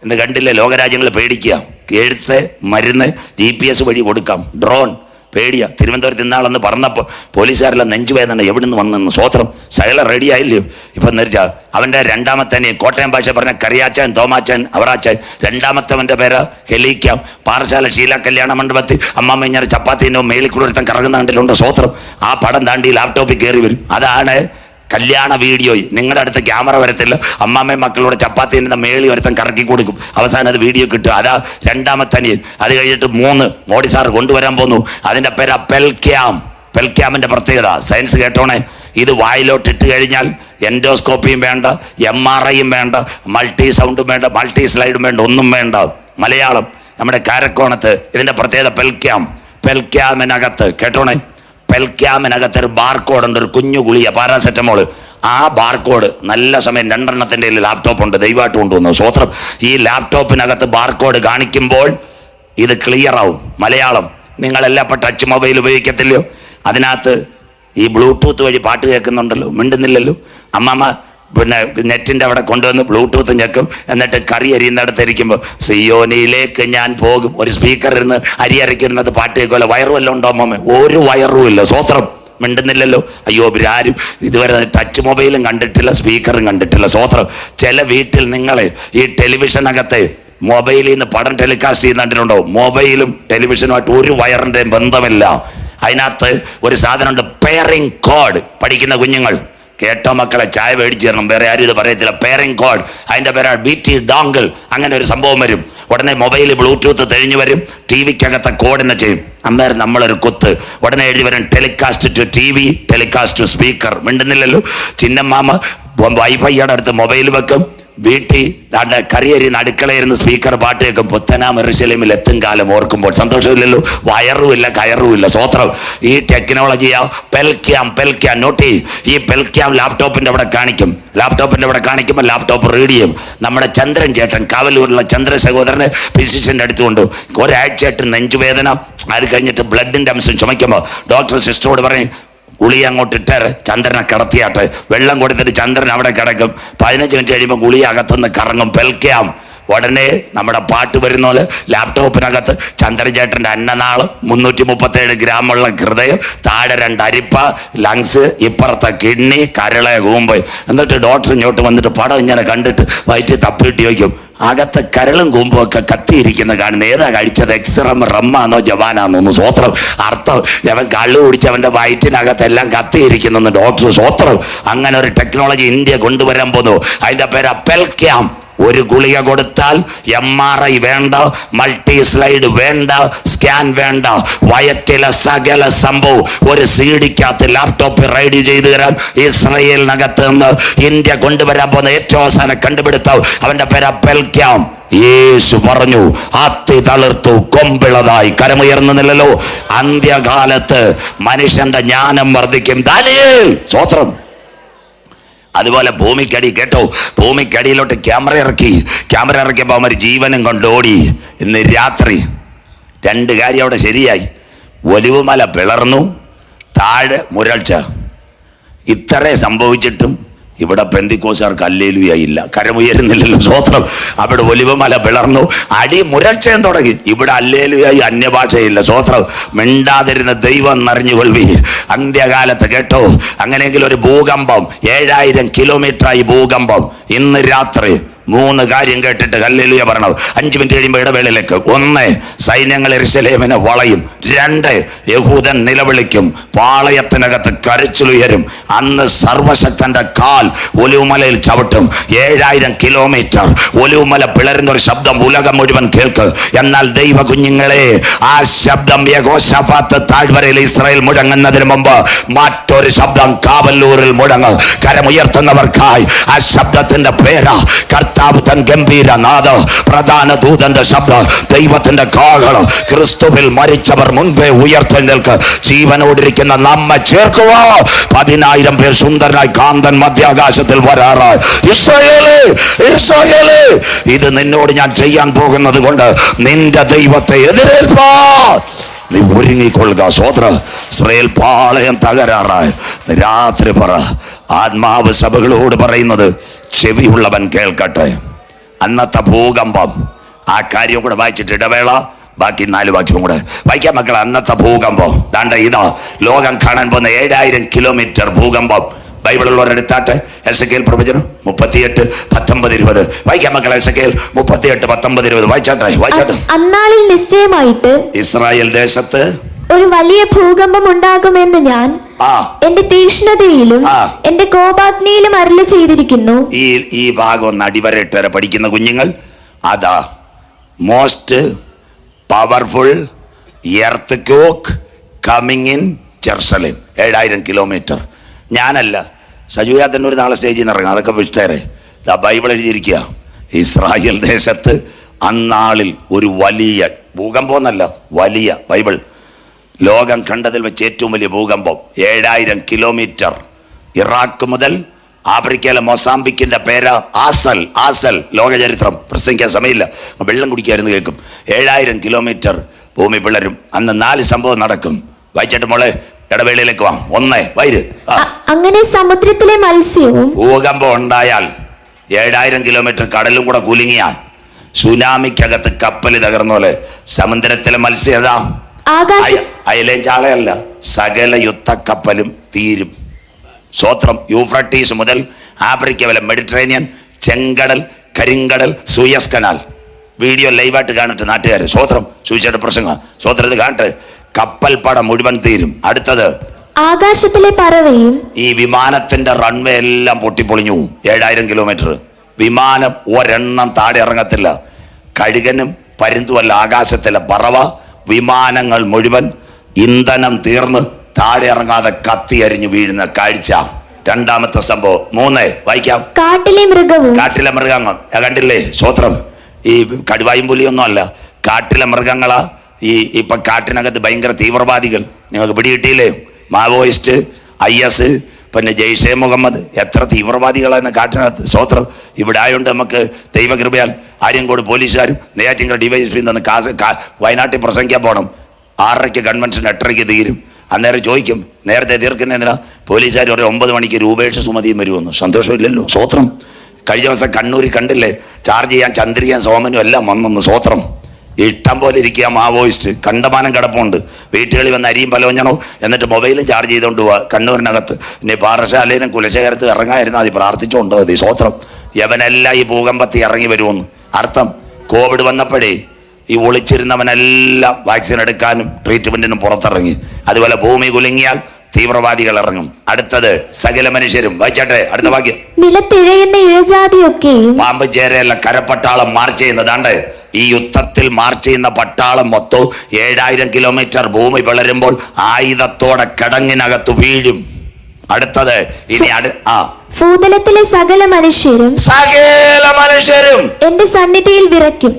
എന്ന് കണ്ടില്ലേ? ലോകരാജ്യങ്ങൾ പേടിക്കുക. എഴുത്ത് മരുന്ന് GPS വഴി കൊടുക്കാം. ഡ്രോൺ പേടിയാ. തിരുവനന്തപുരത്ത് ഇന്നാളെന്ന് പറഞ്ഞപ്പോൾ പോലീസുകാരെല്ലാം നെഞ്ചുവേദന എവിടെ നിന്ന് വന്നെന്ന്. സ്വോത്രം, സകല റെഡി ആയില്ലയോ? ഇപ്പം നെരിച്ചാ അവൻ്റെ രണ്ടാമത്തെ കോട്ടയം ഭാഷ പറഞ്ഞ കറിയാച്ചൻ, തോമാച്ചൻ, അവറാച്ചൻ. രണ്ടാമത്തവൻ്റെ പേര് ഹെലിക്കാം. പാറശാല ഷീല കല്യാണ മണ്ഡപത്തിൽ അമ്മമ്മ ഇങ്ങനെ ചപ്പാത്തിൻ്റെ മേളിൽ കൂടെ ഒരുത്തൻ കറങ്ങുന്ന കണ്ടിട്ടുണ്ട്. സ്വോത്രം, ആ പടം താണ്ടി ലാപ്ടോപ്പിൽ കയറി വരും. അതാണ് കല്യാണ വീഡിയോ. നിങ്ങളുടെ അടുത്ത് ക്യാമറ വരത്തില്ല, അമ്മാമ്മയും മക്കളോട് ചപ്പാത്തിൻ്റെ മേളി ഒരുത്തൻ കറക്കി കൊടുക്കും. അവസാനം അത് വീഡിയോ കിട്ടും. അതാ രണ്ടാമത്തെ അനിയൻ. അത് കഴിഞ്ഞിട്ട് 3 മോഡി സാർ കൊണ്ടുവരാൻ പോന്നു. അതിൻ്റെ പേര് പെൽക്യാം. പെൽക്യാമിൻ്റെ പ്രത്യേകത സയൻസ് കേട്ടോണേ. ഇത് വായിലോട്ട് ഇട്ട് കഴിഞ്ഞാൽ എൻഡോസ്കോപ്പിയും വേണ്ട, MRIയും വേണ്ട, മൾട്ടി സൗണ്ടും വേണ്ട, മൾട്ടി സ്ലൈഡും വേണ്ട, ഒന്നും വേണ്ട. മലയാളം നമ്മുടെ കാരക്കോണത്ത് ഇതിൻ്റെ പ്രത്യേകത പെൽക്യാം. പെൽക്യാമിനകത്ത് കേട്ടോണേ, പെൽക്യാമിനകത്ത് ഒരു ബാർകോഡ് ഉണ്ട്, ഒരു കുഞ്ഞു ഗുളിയ പാരാസെറ്റമോള്. ആ ബാർകോഡ് നല്ല സമയം 2 എണ്ണത്തിൻ്റെ ലാപ്ടോപ്പ് ഉണ്ട്, ദൈവമായിട്ട് കൊണ്ടുവന്നു. സ്വോത്രം, ഈ ലാപ്ടോപ്പിനകത്ത് ബാർകോഡ് കാണിക്കുമ്പോൾ ഇത് ക്ലിയർ ആവും. മലയാളം നിങ്ങളെല്ലാം ഇപ്പം ടച്ച് മൊബൈൽ ഉപയോഗിക്കത്തില്ലയോ? അതിനകത്ത് ഈ ബ്ലൂടൂത്ത് വഴി പാട്ട് കേൾക്കുന്നുണ്ടല്ലോ, മിണ്ടുന്നില്ലല്ലോ. അമ്മമ്മ പിന്നെ നെറ്റിൻ്റെ അവിടെ കൊണ്ടുവന്ന് ബ്ലൂടൂത്ത് ഞെക്കും. എന്നിട്ട് കറി അരിയുന്നിടത്തിരിക്കുമ്പോൾ സിയോനിയിലേക്ക് ഞാൻ പോകും, ഒരു സ്പീക്കർ ഇരുന്ന് അരി അരയ്ക്കുന്നത് പാട്ട് കേൾക്കുമല്ലോ. വയറും എല്ലാം ഉണ്ടോ അമ്മമ്മ? ഒരു വയറും ഇല്ല. സ്വോത്രം, മിണ്ടുന്നില്ലല്ലോ. അയ്യോ, ഇവരാരും ഇതുവരെ ടച്ച് മൊബൈലും കണ്ടിട്ടില്ല, സ്പീക്കറും കണ്ടിട്ടില്ല. സ്വോത്രം, ചില വീട്ടിൽ നിങ്ങൾ ഈ ടെലിവിഷനകത്തെ മൊബൈലിൽ നിന്ന് പടം ടെലികാസ്റ്റ് ചെയ്യുന്നുണ്ടോ? മൊബൈലും ടെലിവിഷനുമായിട്ട് ഒരു വയറിൻ്റെയും ബന്ധമില്ല. അതിനകത്ത് ഒരു സാധനമുണ്ട്, പെയറിംഗ് കോഡ്. പഠിക്കുന്ന കുഞ്ഞുങ്ങൾ കേട്ടോ മക്കളെ, ചായ മേടിച്ചു തരണം, വേറെ ആരും ഇത് പറയത്തില്ല. പെയറിംഗ് കോഡ്, അതിൻ്റെ പേരാണ് BT ഡോങ്കിൾ. അങ്ങനെ ഒരു സംഭവം വരും. ഉടനെ മൊബൈൽ ബ്ലൂടൂത്ത് തെളിഞ്ഞു വരും, TV-ക്കകത്തെ കോഡിനെ ചെയ്യും. അന്നേരം നമ്മളൊരു കുത്ത് ഉടനെ എഴുതി വരും, telecast to TV, telecast to speaker. മിണ്ടുന്നില്ലല്ലോ. ചിന്നമ്മാമ വൈഫൈയുടെ അടുത്ത് മൊബൈൽ വെക്കും, വീട്ടിൽ ദാണ്ട കറിയരിന്ന് അടുക്കളയിരുന്ന് സ്പീക്കർ പാട്ട് കേൾക്കും. പുത്തനാം യെരൂശലേമിൽ എത്തും കാലം ഓർക്കുമ്പോൾ സന്തോഷമില്ലല്ലോ. വയറുമില്ല, കയറുമില്ല. സ്വോത്രം, ഈ ടെക്നോളജിയാ പെൽക്യാം നോട്ടി. ഈ പെൽക്യാം ലാപ്ടോപ്പിൻ്റെ അവിടെ കാണിക്കും. ലാപ്ടോപ്പിൻ്റെ അവിടെ കാണിക്കുമ്പോൾ ലാപ്ടോപ്പ് റീഡ് ചെയ്യും. നമ്മുടെ ചന്ദ്രൻ ചേട്ടൻ, കാവലൂരിലുള്ള ചന്ദ്ര സഹോദരന് ഫിസിഷ്യൻ്റെ അടുത്തുകൊണ്ട് ഒരാഴ്ചയായിട്ട് നെഞ്ചുവേദന. അത് കഴിഞ്ഞിട്ട് ബ്ലഡിൻ്റെ അംശം ചുമയ്ക്കുമ്പോൾ ഡോക്ടർ സിസ്റ്ററോട് പറയും, ഗുളിക അങ്ങോട്ട് ഇട്ടേര്, ചന്ദ്രനെ കിടത്തിയാട്ടെ. വെള്ളം കൊടുത്തിട്ട് ചന്ദ്രൻ അവിടെ കിടക്കും. 15 മിനിറ്റ് കഴിയുമ്പോൾ ഗുളിക അകത്തുനിന്ന് കറങ്ങും. പെൽക്യാം. ഉടനെ നമ്മുടെ പാട്ട് വരുന്ന പോലെ ലാപ്ടോപ്പിനകത്ത് ചന്ദ്രചേട്ടൻ്റെ അന്നനാളം, 337 ഗ്രാമുള്ള ഹൃദയം, താഴെ 2 അരിപ്പ, ലങ്സ്, ഇപ്പുറത്തെ കിഡ്നി, കരളെ, കൂമ്പ്. എന്നിട്ട് ഡോക്ടർ ഇങ്ങോട്ട് വന്നിട്ട് പടം ഇങ്ങനെ കണ്ടിട്ട് വയറ്റിൽ തപ്പിയിട്ട് ചോദിക്കും, അകത്ത് കരളും കൂമ്പും ഒക്കെ കത്തിയിരിക്കുന്ന കാണുന്ന ഏതാ കഴിച്ചത്? എക്സ്റം, റമ്മാന്നോ ജവാനാന്നോ? സ്വോത്രം, അർത്ഥം അവൻ കള്ളു കുടിച്ച് അവൻ്റെ വയറ്റിനകത്തെല്ലാം കത്തിയിരിക്കുന്നെന്ന് ഡോക്ടർ. സ്വോത്രം, അങ്ങനെ ഒരു ടെക്നോളജി ഇന്ത്യ കൊണ്ടുവരാൻ പോന്നു. അതിൻ്റെ പേരാ പെൽക്യാം. ഒരു ഗുളിക കൊടുത്താൽ MRI വേണ്ട, മൾട്ടി സ്ലൈഡ് വേണ്ട, സ്കാൻ വേണ്ട, വയറ്റിലെ സകല സംഭവം ഒരു CD-ക്കകത്ത് ലാപ്ടോപ്പിൽ റൈഡ് ചെയ്തു തരാൻ ഇസ്രയേലിനകത്ത് നിന്ന് ഇന്ത്യ കൊണ്ടുവരാൻ പോകുന്ന ഏറ്റവും അവസാനം കണ്ടുപിടുത്തം അവൻ്റെ പേരാ പെൽക്യാം. യേശു പറഞ്ഞു, അത്തി തളിർത്തു കൊമ്പിളതായി. കരമുയർന്നില്ലല്ലോ. അന്ത്യകാലത്ത് മനുഷ്യന്റെ ജ്ഞാനം വർദ്ധിക്കും. ദാനിയേൽ. സ്വോത്രം. അതുപോലെ ഭൂമിക്കടി കേട്ടോ, ഭൂമിക്കടിയിലോട്ട് ക്യാമറ ഇറക്കിയപ്പോൾ അവന്മാർ ജീവനും കൊണ്ടോടി. ഇന്ന് രാത്രി 2 കാര്യം അവിടെ ശരിയായി. ഒലിവുമല പിളർന്നു, താഴെ മുരൾച്ച. ഇത്രേ സംഭവിച്ചിട്ടും ഇവിടെ പെന്തിക്കോസുകാർക്ക് ഹല്ലേലൂയ ഇല്ല, കരമുയരുന്നില്ലല്ലോ. സ്വോത്രം. അവിടെ ഒലിവുമല പിളർന്നു, അടി മുരൾച്ചയും തുടങ്ങി. ഇവിടെ ഹല്ലേലൂയായി അന്യഭാഷയില്ല. സ്വോത്രം. മിണ്ടാതിരുന്ന ദൈവം നിറഞ്ഞുകൊള്ളി. അന്ത്യകാലത്ത് കേട്ടോ, അങ്ങനെയെങ്കിൽ ഒരു ഭൂകമ്പം, 7000 കിലോമീറ്ററായി ഭൂകമ്പം. ഇന്ന് രാത്രി 3 കാര്യം കേട്ടിട്ട് ഹല്ലേലൂയ പറയണം. 5 മിനിറ്റ് കഴിയുമ്പോൾ ഇടവേളയിലേക്ക്. 1, സൈന്യങ്ങൾ യെരൂശലേമിനെ വളയും. 2, യഹൂദൻ നിലവിളിക്കും, പാളയത്തിനകത്ത് കരച്ചിലുയരും. അന്ന് സർവശക്തന്റെ കാൽ ഒലിവുമലയിൽ ചവിട്ടും. 7000 കിലോമീറ്റർ ഒലിവുമല പിളരുന്ന ഒരു ശബ്ദം ഉലകം മുഴുവൻ കേൾക്ക്. എന്നാൽ ദൈവ കുഞ്ഞുങ്ങളെ, ആ ശബ്ദം യഹോശാഫാത്ത് താഴ്വരയിൽ ഇസ്രായേൽ മുഴങ്ങുന്നതിന് മുമ്പ് മറ്റൊരു ശബ്ദം കാവല്ലൂരിൽ മുഴങ്ങ്. കരമുയർത്തുന്നവർക്കായി ആ ശബ്ദത്തിന്റെ പേരാ തൻ ഗംഭീരനാഥ, പ്രധാന ദൂതന്റെ ശബ്ദം, ദൈവത്തിന്റെ കാഹളം. ക്രിസ്തുവിൽ മരിച്ചവർ മുൻപേ ഉയർത്തെഴുന്നേൽക്ക്. ജീവനോടിരിക്കുന്ന നമ്മെ ചേർക്കുക. 10000 പേർ സുന്ദരനായി കാന്തൻ മധ്യാകാശത്തിൽ വരാറായി. ഇസ്രായേലേ, ഇത് നിന്നോട് ഞാൻ ചെയ്യാൻ പോകുന്നത് കൊണ്ട് നിന്റെ ദൈവത്തെ എതിരേൽപ്പാ. നീ ഒരുങ്ങിക്കൊള്ളുക. സ്വോത്ര. ഇസ്രായേൽ പാളയം തകരാറായി. രാത്രി പറ, ആത്മാവ് സഭകളോട് പറയുന്നത് ചെവിയുള്ളവൻ കേൾക്കട്ടെ. അന്നത്തെ ഭൂകമ്പം, ആ കാര്യം കൂടെ വായിച്ചിട്ട് ഇടവേള. ബാക്കി 4 വാക്യവും കൂടെ വായിക്കാം മക്കളെ. അന്നത്തെ ഭൂകമ്പം ദാണ്ട ഇതാ ലോകം കാണാൻ പോകുന്ന 7000 കിലോമീറ്റർ ഭൂകമ്പം. ബൈബിളുള്ളവരെടുത്താട്ട് എസെക്കിയേൽ പ്രവചനം 38:19-20 വായിക്കാം മക്കളെ. എസെക്കിയേൽ 38:19-20 വായിച്ചാട്ടെ. അന്നാളിൽ നിശ്ചയമായിട്ട് ഇസ്രായേൽ ദേശത്ത് ഒരു വലിയ ഭൂകമ്പം ഉണ്ടാകുമെന്ന് ഞാൻ എന്റെ തീക്ഷ്ണതയിലും എന്റെ കോപാഗ്നിയിലും അരുളി ചെയ്തിരിക്കുന്നു. ഈ ഭാഗം ഒന്ന് അടിവരയിട്ട് വരെ പഠിക്കുന്ന കുഞ്ഞുങ്ങൾ, അതാ most powerful earth quake coming in Jerusalem. 7000 kilometre. ഞാനല്ല, സജുയാത്തന്നെ ഒരു നാളെ സ്റ്റേജിൽ നിന്ന് ഇറങ്ങാം, അതൊക്കെ വിട്ടേരെ. ബൈബിൾ എഴുതിയിരിക്കുക, ഇസ്രായേൽ ദേശത്ത് അന്നാളിൽ ഒരു വലിയ ഭൂകമ്പം എന്നല്ല, വലിയ ബൈബിൾ ലോകം കണ്ടതിൽ വെച്ച് ഏറ്റവും വലിയ ഭൂകമ്പം. 7000 കിലോമീറ്റർ. ഇറാഖ് മുതൽ ആഫ്രിക്കയിലെ മൊസാംബിക്കിന്റെ പേര് ആസൽ. ലോകചരിത്രം പ്രസംഗിക്കാൻ സമയമില്ല, വെള്ളം കുടിക്കായിരുന്നു കേൾക്കും. 7000 കിലോമീറ്റർ ഭൂമി പിളരും. അന്ന് 4 സംഭവം നടക്കും. വായിച്ചിട്ട് മോളെ ഇടവേളയിലേക്ക് വാ. 1 വൈര്. അങ്ങനെ സമുദ്രത്തിലെ മത്സ്യവും ഭൂകമ്പം ഉണ്ടായാൽ 7000 കിലോമീറ്റർ കടലും കൂടെ കുലുങ്ങിയാൽ സുനാമിക്കകത്ത് കപ്പൽ തകർന്ന പോലെ സമുദ്രത്തിലെ മത്സ്യത അയലേം ചാളയല്ല, സകല യുദ്ധക്കപ്പലും തീരും. സ്വോത്രം. യൂഫ്രട്ടീസ് മുതൽ ആഫ്രിക്ക വരെ, മെഡിറ്ററേനിയൻ, ചെങ്കടൽ, കരിങ്കടൽ, സൂയസ് കനാൽ. വീഡിയോ ലൈവായിട്ട് കാണട്ടെ നാട്ടുകാർ. സ്വോത്രം. സൂചിച്ചിട്ട് പ്രസംഗം. സ്വോത്രം ഇത് കാണട്ടെ. കപ്പൽ പടം മുഴുവൻ തീരും. അടുത്തത് ആകാശത്തിലെ പറവയും. ഈ വിമാനത്തിന്റെ റൺവേ എല്ലാം പൊട്ടിപ്പൊളിഞ്ഞു. 7000 കിലോമീറ്റർ വിമാനം ഒരെണ്ണം താഴെ ഇറങ്ങത്തില്ല. കഴുകനും പരുന്തുമല്ല, ആകാശത്തിലെ പറവ. വിമാനങ്ങൾ മുഴുവൻ ഇന്ധനം തീർന്ന് താഴെ ഇറങ്ങാതെ കത്തി അരിഞ്ഞു വീഴുന്ന കാഴ്ച. രണ്ടാമത്തെ സംഭവം. 3 വായിക്കാം. കാട്ടിലെ മൃഗങ്ങൾ കണ്ടില്ലേ? സ്വോത്രം. ഈ കടുവായും പുലിയൊന്നും അല്ല, കാട്ടിലെ മൃഗങ്ങളാ. ഇപ്പൊ കാട്ടിനകത്ത് ഭയങ്കര തീവ്രവാദികൾ. നിങ്ങൾക്ക് പിടികിട്ടിയില്ലേ? മാവോയിസ്റ്റ്, IS, പിന്നെ ജയ്ഷെ മുഹമ്മദ്. എത്ര തീവ്രവാദികളാണ് കാട്ടിനകത്ത്. സ്വോത്രം. ഇവിടെ ആയതുകൊണ്ട് നമുക്ക് ദൈവകൃപയാൽ ആര്യങ്കോട് പോലീസുകാരും നെയ്യാറ്റിൻകര DYSP നിന്ന് വയനാട്ടിൽ പ്രസംഗിക്കാൻ പോകണം. 6:30 കൺവെൻഷൻ, 8:30 തീരും. അന്നേരം ചോദിക്കും, നേരത്തെ തീർക്കുന്നതിനാ? പോലീസുകാർ ഒരു 9 മണിക്ക് രൂപേഷ് സുമതിയും വരുമെന്ന്. സന്തോഷമില്ലല്ലോ. സ്വോത്രം. കഴിഞ്ഞ ദിവസം കണ്ണൂരിൽ കണ്ടില്ലേ? ചാർജ് ചെയ്യാൻ ചന്ദ്രികയും സോമനും എല്ലാം വന്നെന്ന്. സ്വോത്രം. ഇഷ്ടം പോലെ ഇരിക്കുക മാവോയിസ്റ്റ്. കണ്ടമാനം കിടപ്പുണ്ട്. വീട്ടുകളിൽ വന്ന് അരിയും പലവഞ്ഞണോ, എന്നിട്ട് മൊബൈലും ചാർജ് ചെയ്തുകൊണ്ട് പോവുക കണ്ണൂരിനകത്ത്. ഇനി പാറശാലയിലും കുലശേഖരത്ത് ഇറങ്ങായിരുന്നാൽ മതി, പ്രാർത്ഥിച്ചുകൊണ്ടോ മതി. സ്വോത്രം. യവനെല്ലാം ഈ ഭൂകമ്പത്തിൽ ഇറങ്ങി വരുമെന്ന് അർത്ഥം. കോവിഡ് വന്നപ്പോഴേ ഈ ഒളിച്ചിരുന്നവനെല്ലാം വാക്സിൻ എടുക്കാനും ട്രീറ്റ്മെന്റിനും പുറത്തിറങ്ങി. അതുപോലെ ഭൂമി കുലുങ്ങിയാൽ തീവ്രവാദികൾ ഇറങ്ങും. അടുത്തത് സകല മനുഷ്യരും. വായിച്ചാട്ടെ അടുത്ത വാക്യം. നിലത്തിഴയുന്ന ഇഴജാതിയൊക്കെയും. പാമ്പ് ചേരയല്ല, കരപ്പട്ടാളം മാർച്ച് ചെയ്യുന്നതാണ്ട്. ഈ യുദ്ധത്തിൽ മാർച്ച് ചെയ്യുന്ന പട്ടാളം മൊത്തം 7000 കിലോമീറ്റർ ഭൂമി പിളരുമ്പോൾ ആയുധത്തോടെ കിടങ്ങിനകത്ത് വീഴും. അടുത്തത് ഇനി ഭൂതലത്തിലെ സകല മനുഷ്യരും എന്റെ സന്നിധിയിൽ വിറയ്ക്കും.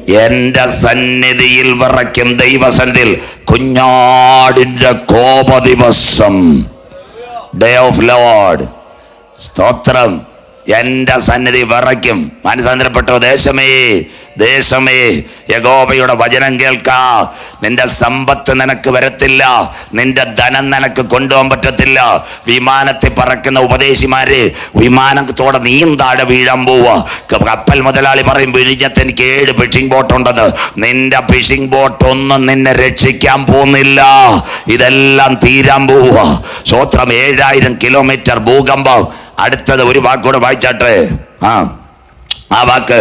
ദൈവസന്നിധിയിൽ കുഞ്ഞാടിന്റെ കോപദിവസം, ഡേ ഓഫ് ലോർഡ്. സ്തോത്രം. എന്റെ സന്നിധി വിറയ്ക്കും. മാനസാന്തരപ്പെട്ടോ ദേശമേ യഹോവയുടെ വചനം കേൾക്കാ. നിന്റെ സമ്പത്ത് നിനക്ക് വരത്തില്ല, നിന്റെ ധനം നിനക്ക് കൊണ്ടുപോകാൻ പറ്റത്തില്ല. വിമാനത്തിൽ പറക്കുന്ന ഉപദേശിമാര് വിമാനത്തോടെ നീയും താഴെ വീഴാൻ പോവാ. കപ്പൽ മുതലാളി പറയും, വിഴിഞ്ഞത്ത് എനിക്ക് 7 ഫിഷിംഗ് ബോട്ട് ഉണ്ടെന്ന്. നിന്റെ ഫിഷിംഗ് ബോട്ട് ഒന്നും നിന്നെ രക്ഷിക്കാൻ പോകുന്നില്ല. ഇതെല്ലാം തീരാൻ പോവാ. സ്വോത്രം. 7000 കിലോമീറ്റർ ഭൂകമ്പം. അടുത്തത് ഒരു വാക്കൂടെ വായിച്ചാട്ടെ. ആ വാക്ക്.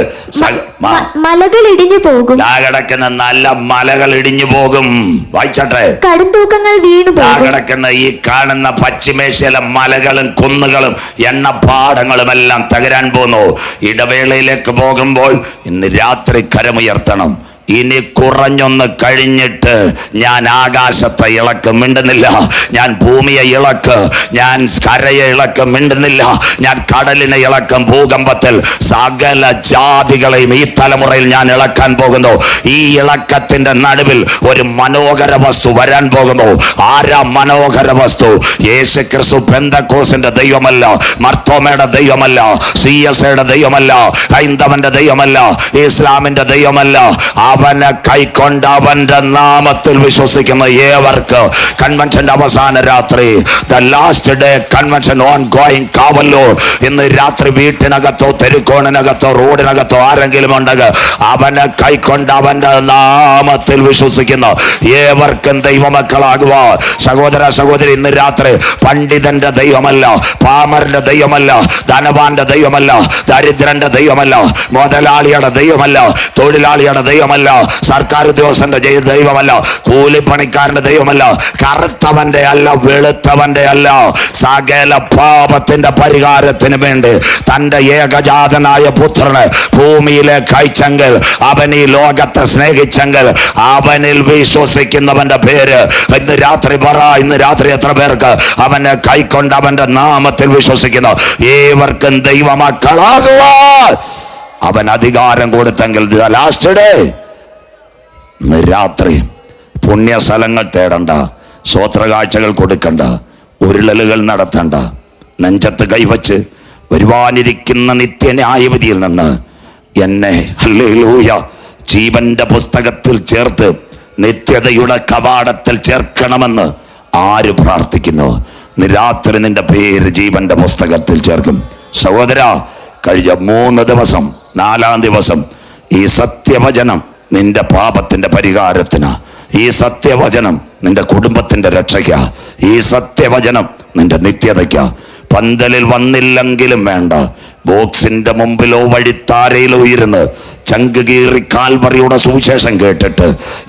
മലകൾ ഇടിഞ്ഞു പോകും. കിടക്കുന്ന നല്ല മലകൾ ഇടിഞ്ഞു പോകും. വായിച്ചാട്ടെ. കടുംതൂക്കങ്ങൾ വീണു പോകും. കിടക്കുന്ന ഈ കാണുന്ന പശ്ചിമേഷ്യയിലെ മലകളും കുന്നുകളും എണ്ണപ്പാടങ്ങളും എല്ലാം തകരാൻ പോകുന്നു. ഇടവേളയിലേക്ക് പോകുമ്പോൾ ഇന്ന് രാത്രി കരമുയർത്തണം. ഇനി കുറഞ്ഞൊന്ന് കഴിഞ്ഞിട്ട് ഞാൻ ആകാശത്തെ ഇളക്ക് മിണ്ടുന്നില്ല, ഞാൻ ഭൂമിയെ ഇളക്ക്, ഞാൻ കരയെ ഇളക്ക് മിണ്ടുന്നില്ല, ഞാൻ കടലിനെ ഇളക്കും. ഭൂകമ്പത്തിൽ സകല ജാതികളെയും ഈ തലമുറയിൽ ഞാൻ ഇളക്കാൻ പോകുന്നു. ഈ ഇളക്കത്തിന്റെ നടുവിൽ ഒരു മനോഹര വസ്തു വരാൻ പോകുന്നു. ആരാ മനോഹര വസ്തു? യേശുക്രിസ്തു പെന്തക്കോസിന്റെ ദൈവമല്ല, മർത്തോമയുടെ ദൈവമല്ല, CSAയുടെ ദൈവമല്ല, ഹൈന്ദവന്റെ ദൈവമല്ല, ഇസ്ലാമിന്റെ ദൈവമല്ല. ആ അവനെ കൈക്കൊണ്ട് അവന്റെ നാമത്തിൽ വിശ്വസിക്കുന്ന ഏവർക്ക് കൺവെൻഷന്റെ അവസാന രാത്രി, the last day convention on going Kavalloor, ഇന്ന് രാത്രി വീട്ടിനകത്തോ തെരുക്കോണിനകത്തോ റോഡിനകത്തോ ആരെങ്കിലും ഉണ്ടെങ്കിൽ അവനെ കൈക്കൊണ്ട് അവന്റെ നാമത്തിൽ വിശ്വസിക്കുന്ന ഏവർക്കും ദൈവമക്കളാകുക. സഹോദര സഹോദരി, ഇന്ന് രാത്രി പണ്ഡിതന്റെ ദൈവമല്ല, പാമരന്റെ ദൈവമല്ല, ധനവാന്റെ ദൈവമല്ല, ദരിദ്രന്റെ ദൈവമല്ല, മുതലാളിയുടെ ദൈവമല്ല, തൊഴിലാളിയുടെ ദൈവമല്ല, സർക്കാർ ഉദ്യോഗസ്ഥന്റെ ദൈവമല്ല, കൂലിപ്പണിക്കാരന്റെ ദൈവമല്ല, കറുത്തവന്റെ അല്ല, വെളുത്തവന്റെ അല്ല, സകല പാപത്തിന്റെ പരിഹാരത്തിന് വേണ്ടി തന്റെ ഏകജാതനായ പുത്രന് ഭൂമിയിലേക്ക് അയച്ചെങ്കിൽ, അവൻ ഈ ലോകത്തെ സ്നേഹിച്ചെങ്കിൽ, അവനിൽ വിശ്വസിക്കുന്നവന്റെ പേര് ഇന്ന് രാത്രി പറ. ഇന്ന് രാത്രി എത്ര പേർക്ക് അവനെ കൈക്കൊണ്ട് അവന്റെ നാമത്തിൽ വിശ്വസിക്കുന്നു ഏവർക്കും ദൈവമക്കളാകുവാൻ അവൻ അധികാരം കൊടുത്തെങ്കിൽ, ലാസ്റ്റ് ഡേ ഇന്ന് രാത്രി പുണ്യസ്ഥലങ്ങൾ തേടണ്ട, സ്വോത്രകാഴ്ചകൾ കൊടുക്കണ്ട, ഉരുളലുകൾ നടത്തണ്ട, നെഞ്ചത്ത് കൈവച്ച് വരുവാനിരിക്കുന്ന നിത്യന്യായവിധിയിൽ നിന്ന് എന്നെ ഹല്ലേലൂയ ജീവന്റെ പുസ്തകത്തിൽ ചേർത്ത് നിത്യതയുടെ കവാടത്തിൽ ചേർക്കണമെന്ന് ആര് പ്രാർത്ഥിക്കുന്നു, രാത്രി നിന്റെ പേര് ജീവന്റെ പുസ്തകത്തിൽ ചേർക്കും. സഹോദര, കഴിഞ്ഞ 3 ദിവസം 4-ാം ദിവസം ഈ സത്യവചനം നിന്റെ പാപത്തിന്റെ പരിഹാരത്തിന്, ഈ സത്യവചനം നിന്റെ കുടുംബത്തിന്റെ രക്ഷയ്ക്ക, ഈ സത്യവചനം നിന്റെ നിത്യതയ്ക്ക. പന്തലിൽ വന്നില്ലെങ്കിലും വേണ്ട, ബോക്സിന്റെ മുമ്പിലോ വഴിത്താരയിലോ ഇരുന്ന് ചങ്ക് കീറി കാൽവറിയുടെ സുവിശേഷം കേട്ടിട്ട്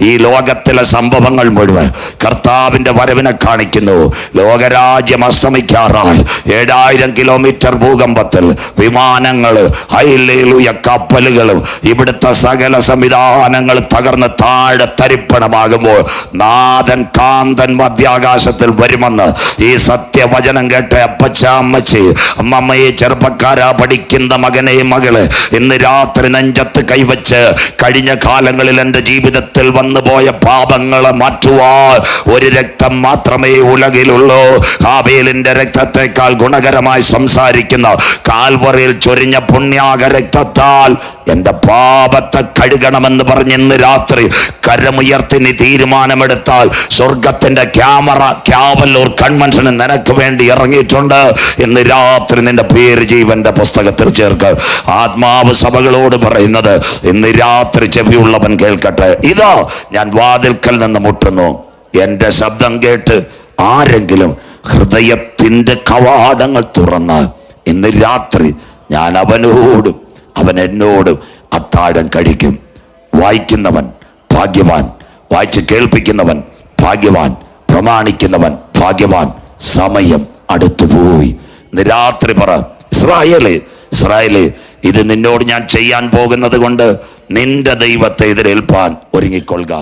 ഈ ലോകത്തിലെ സംഭവങ്ങൾ മുഴുവൻ കർത്താവിന്റെ വരവിനെ കാണിക്കുന്നു. ലോകരാജ്യം അസ്തമിക്കാറായി 7000 കിലോമീറ്റർ ഭൂകമ്പത്തിൽ വിമാനങ്ങൾ, ഹല്ലേലൂയ കപ്പലുകളും ഇവിടുത്തെ സകല സംവിധാനങ്ങൾ തകർന്ന് താഴെ തരിപ്പണമാകുമ്പോൾ നാഥൻ കാന്തൻ മധ്യാകാശത്തിൽ വരുമെന്ന് ഈ സത്യവചനം കേട്ട അപ്പച്ച, അമ്മച്ചി, അമ്മമ്മയെ, ചെറുപ്പക്കാരാ, പഠിക്കുന്ന മകനെ, മകള്, ഇന്ന് രാത്രി നെഞ്ചത്ത് കൈവച്ച് കഴിഞ്ഞ കാലങ്ങളിൽ എൻ്റെ ജീവിതത്തിൽ വന്നുപോയ പാപങ്ങളെ മാറ്റുവാൻ ഒരു രക്തം മാത്രമേ ഉലകിലുള്ളൂ. ഹാബേലിന്റെ രക്തത്തെക്കാൾ ഗുണകരമായി സംസാരിക്കുന്ന കാൽവറിയിൽ ചൊരിഞ്ഞ പുണ്യാക രക്തത്താൽ എൻ്റെ പാപത്തെ കഴുകണമെന്ന് പറഞ്ഞ് ഇന്ന് രാത്രി കരമുയർത്തി നീ തീരുമാനമെടുത്താൽ സ്വർഗത്തിന്റെ കാവല്ലൂർ കൺവെൻഷന് നിനക്ക് വേണ്ടി ഇറങ്ങിയിട്ടുണ്ട്. ഇന്ന് രാത്രി നിന്റെ പേര് ജീവന്റെ പുസ്തകത്തിൽ ചേർക്ക്. ആത്മാവ് സഭകളോട് പറയുന്നത്, ഇന്ന് രാത്രി ചെവിയുള്ളവൻ കേൾക്കട്ടെ. ഇതാ ഞാൻ വാതിൽക്കൽ നിന്ന് മുട്ടുന്നു. എൻ്റെ ശബ്ദം കേട്ട് ആരെങ്കിലും ഹൃദയത്തിന്റെ കവാടങ്ങൾ തുറന്നാൽ ഇന്ന് രാത്രി ഞാൻ അവനോടും അവൻ എന്നോടും അത്താഴം കഴിക്കും. വായിക്കുന്നവൻ ഭാഗ്യവാൻ, വായിച്ച് കേൾപ്പിക്കുന്നവൻ ഭാഗ്യവാൻ, പ്രമാണിക്കുന്നവൻ ഭാഗ്യവാൻ. സമയം അടുത്തുപോയി. ഇന്ന് രാത്രി പറ, ഇസ്രായേലേ, ഇസ്രായേലേ, ഇത് നിന്നോട് ഞാൻ ചെയ്യാൻ പോകുന്നത് കൊണ്ട് നിന്റെ ദൈവത്തെ എതിരേൽപ്പാൻ ഒരുങ്ങിക്കൊള്ളുക.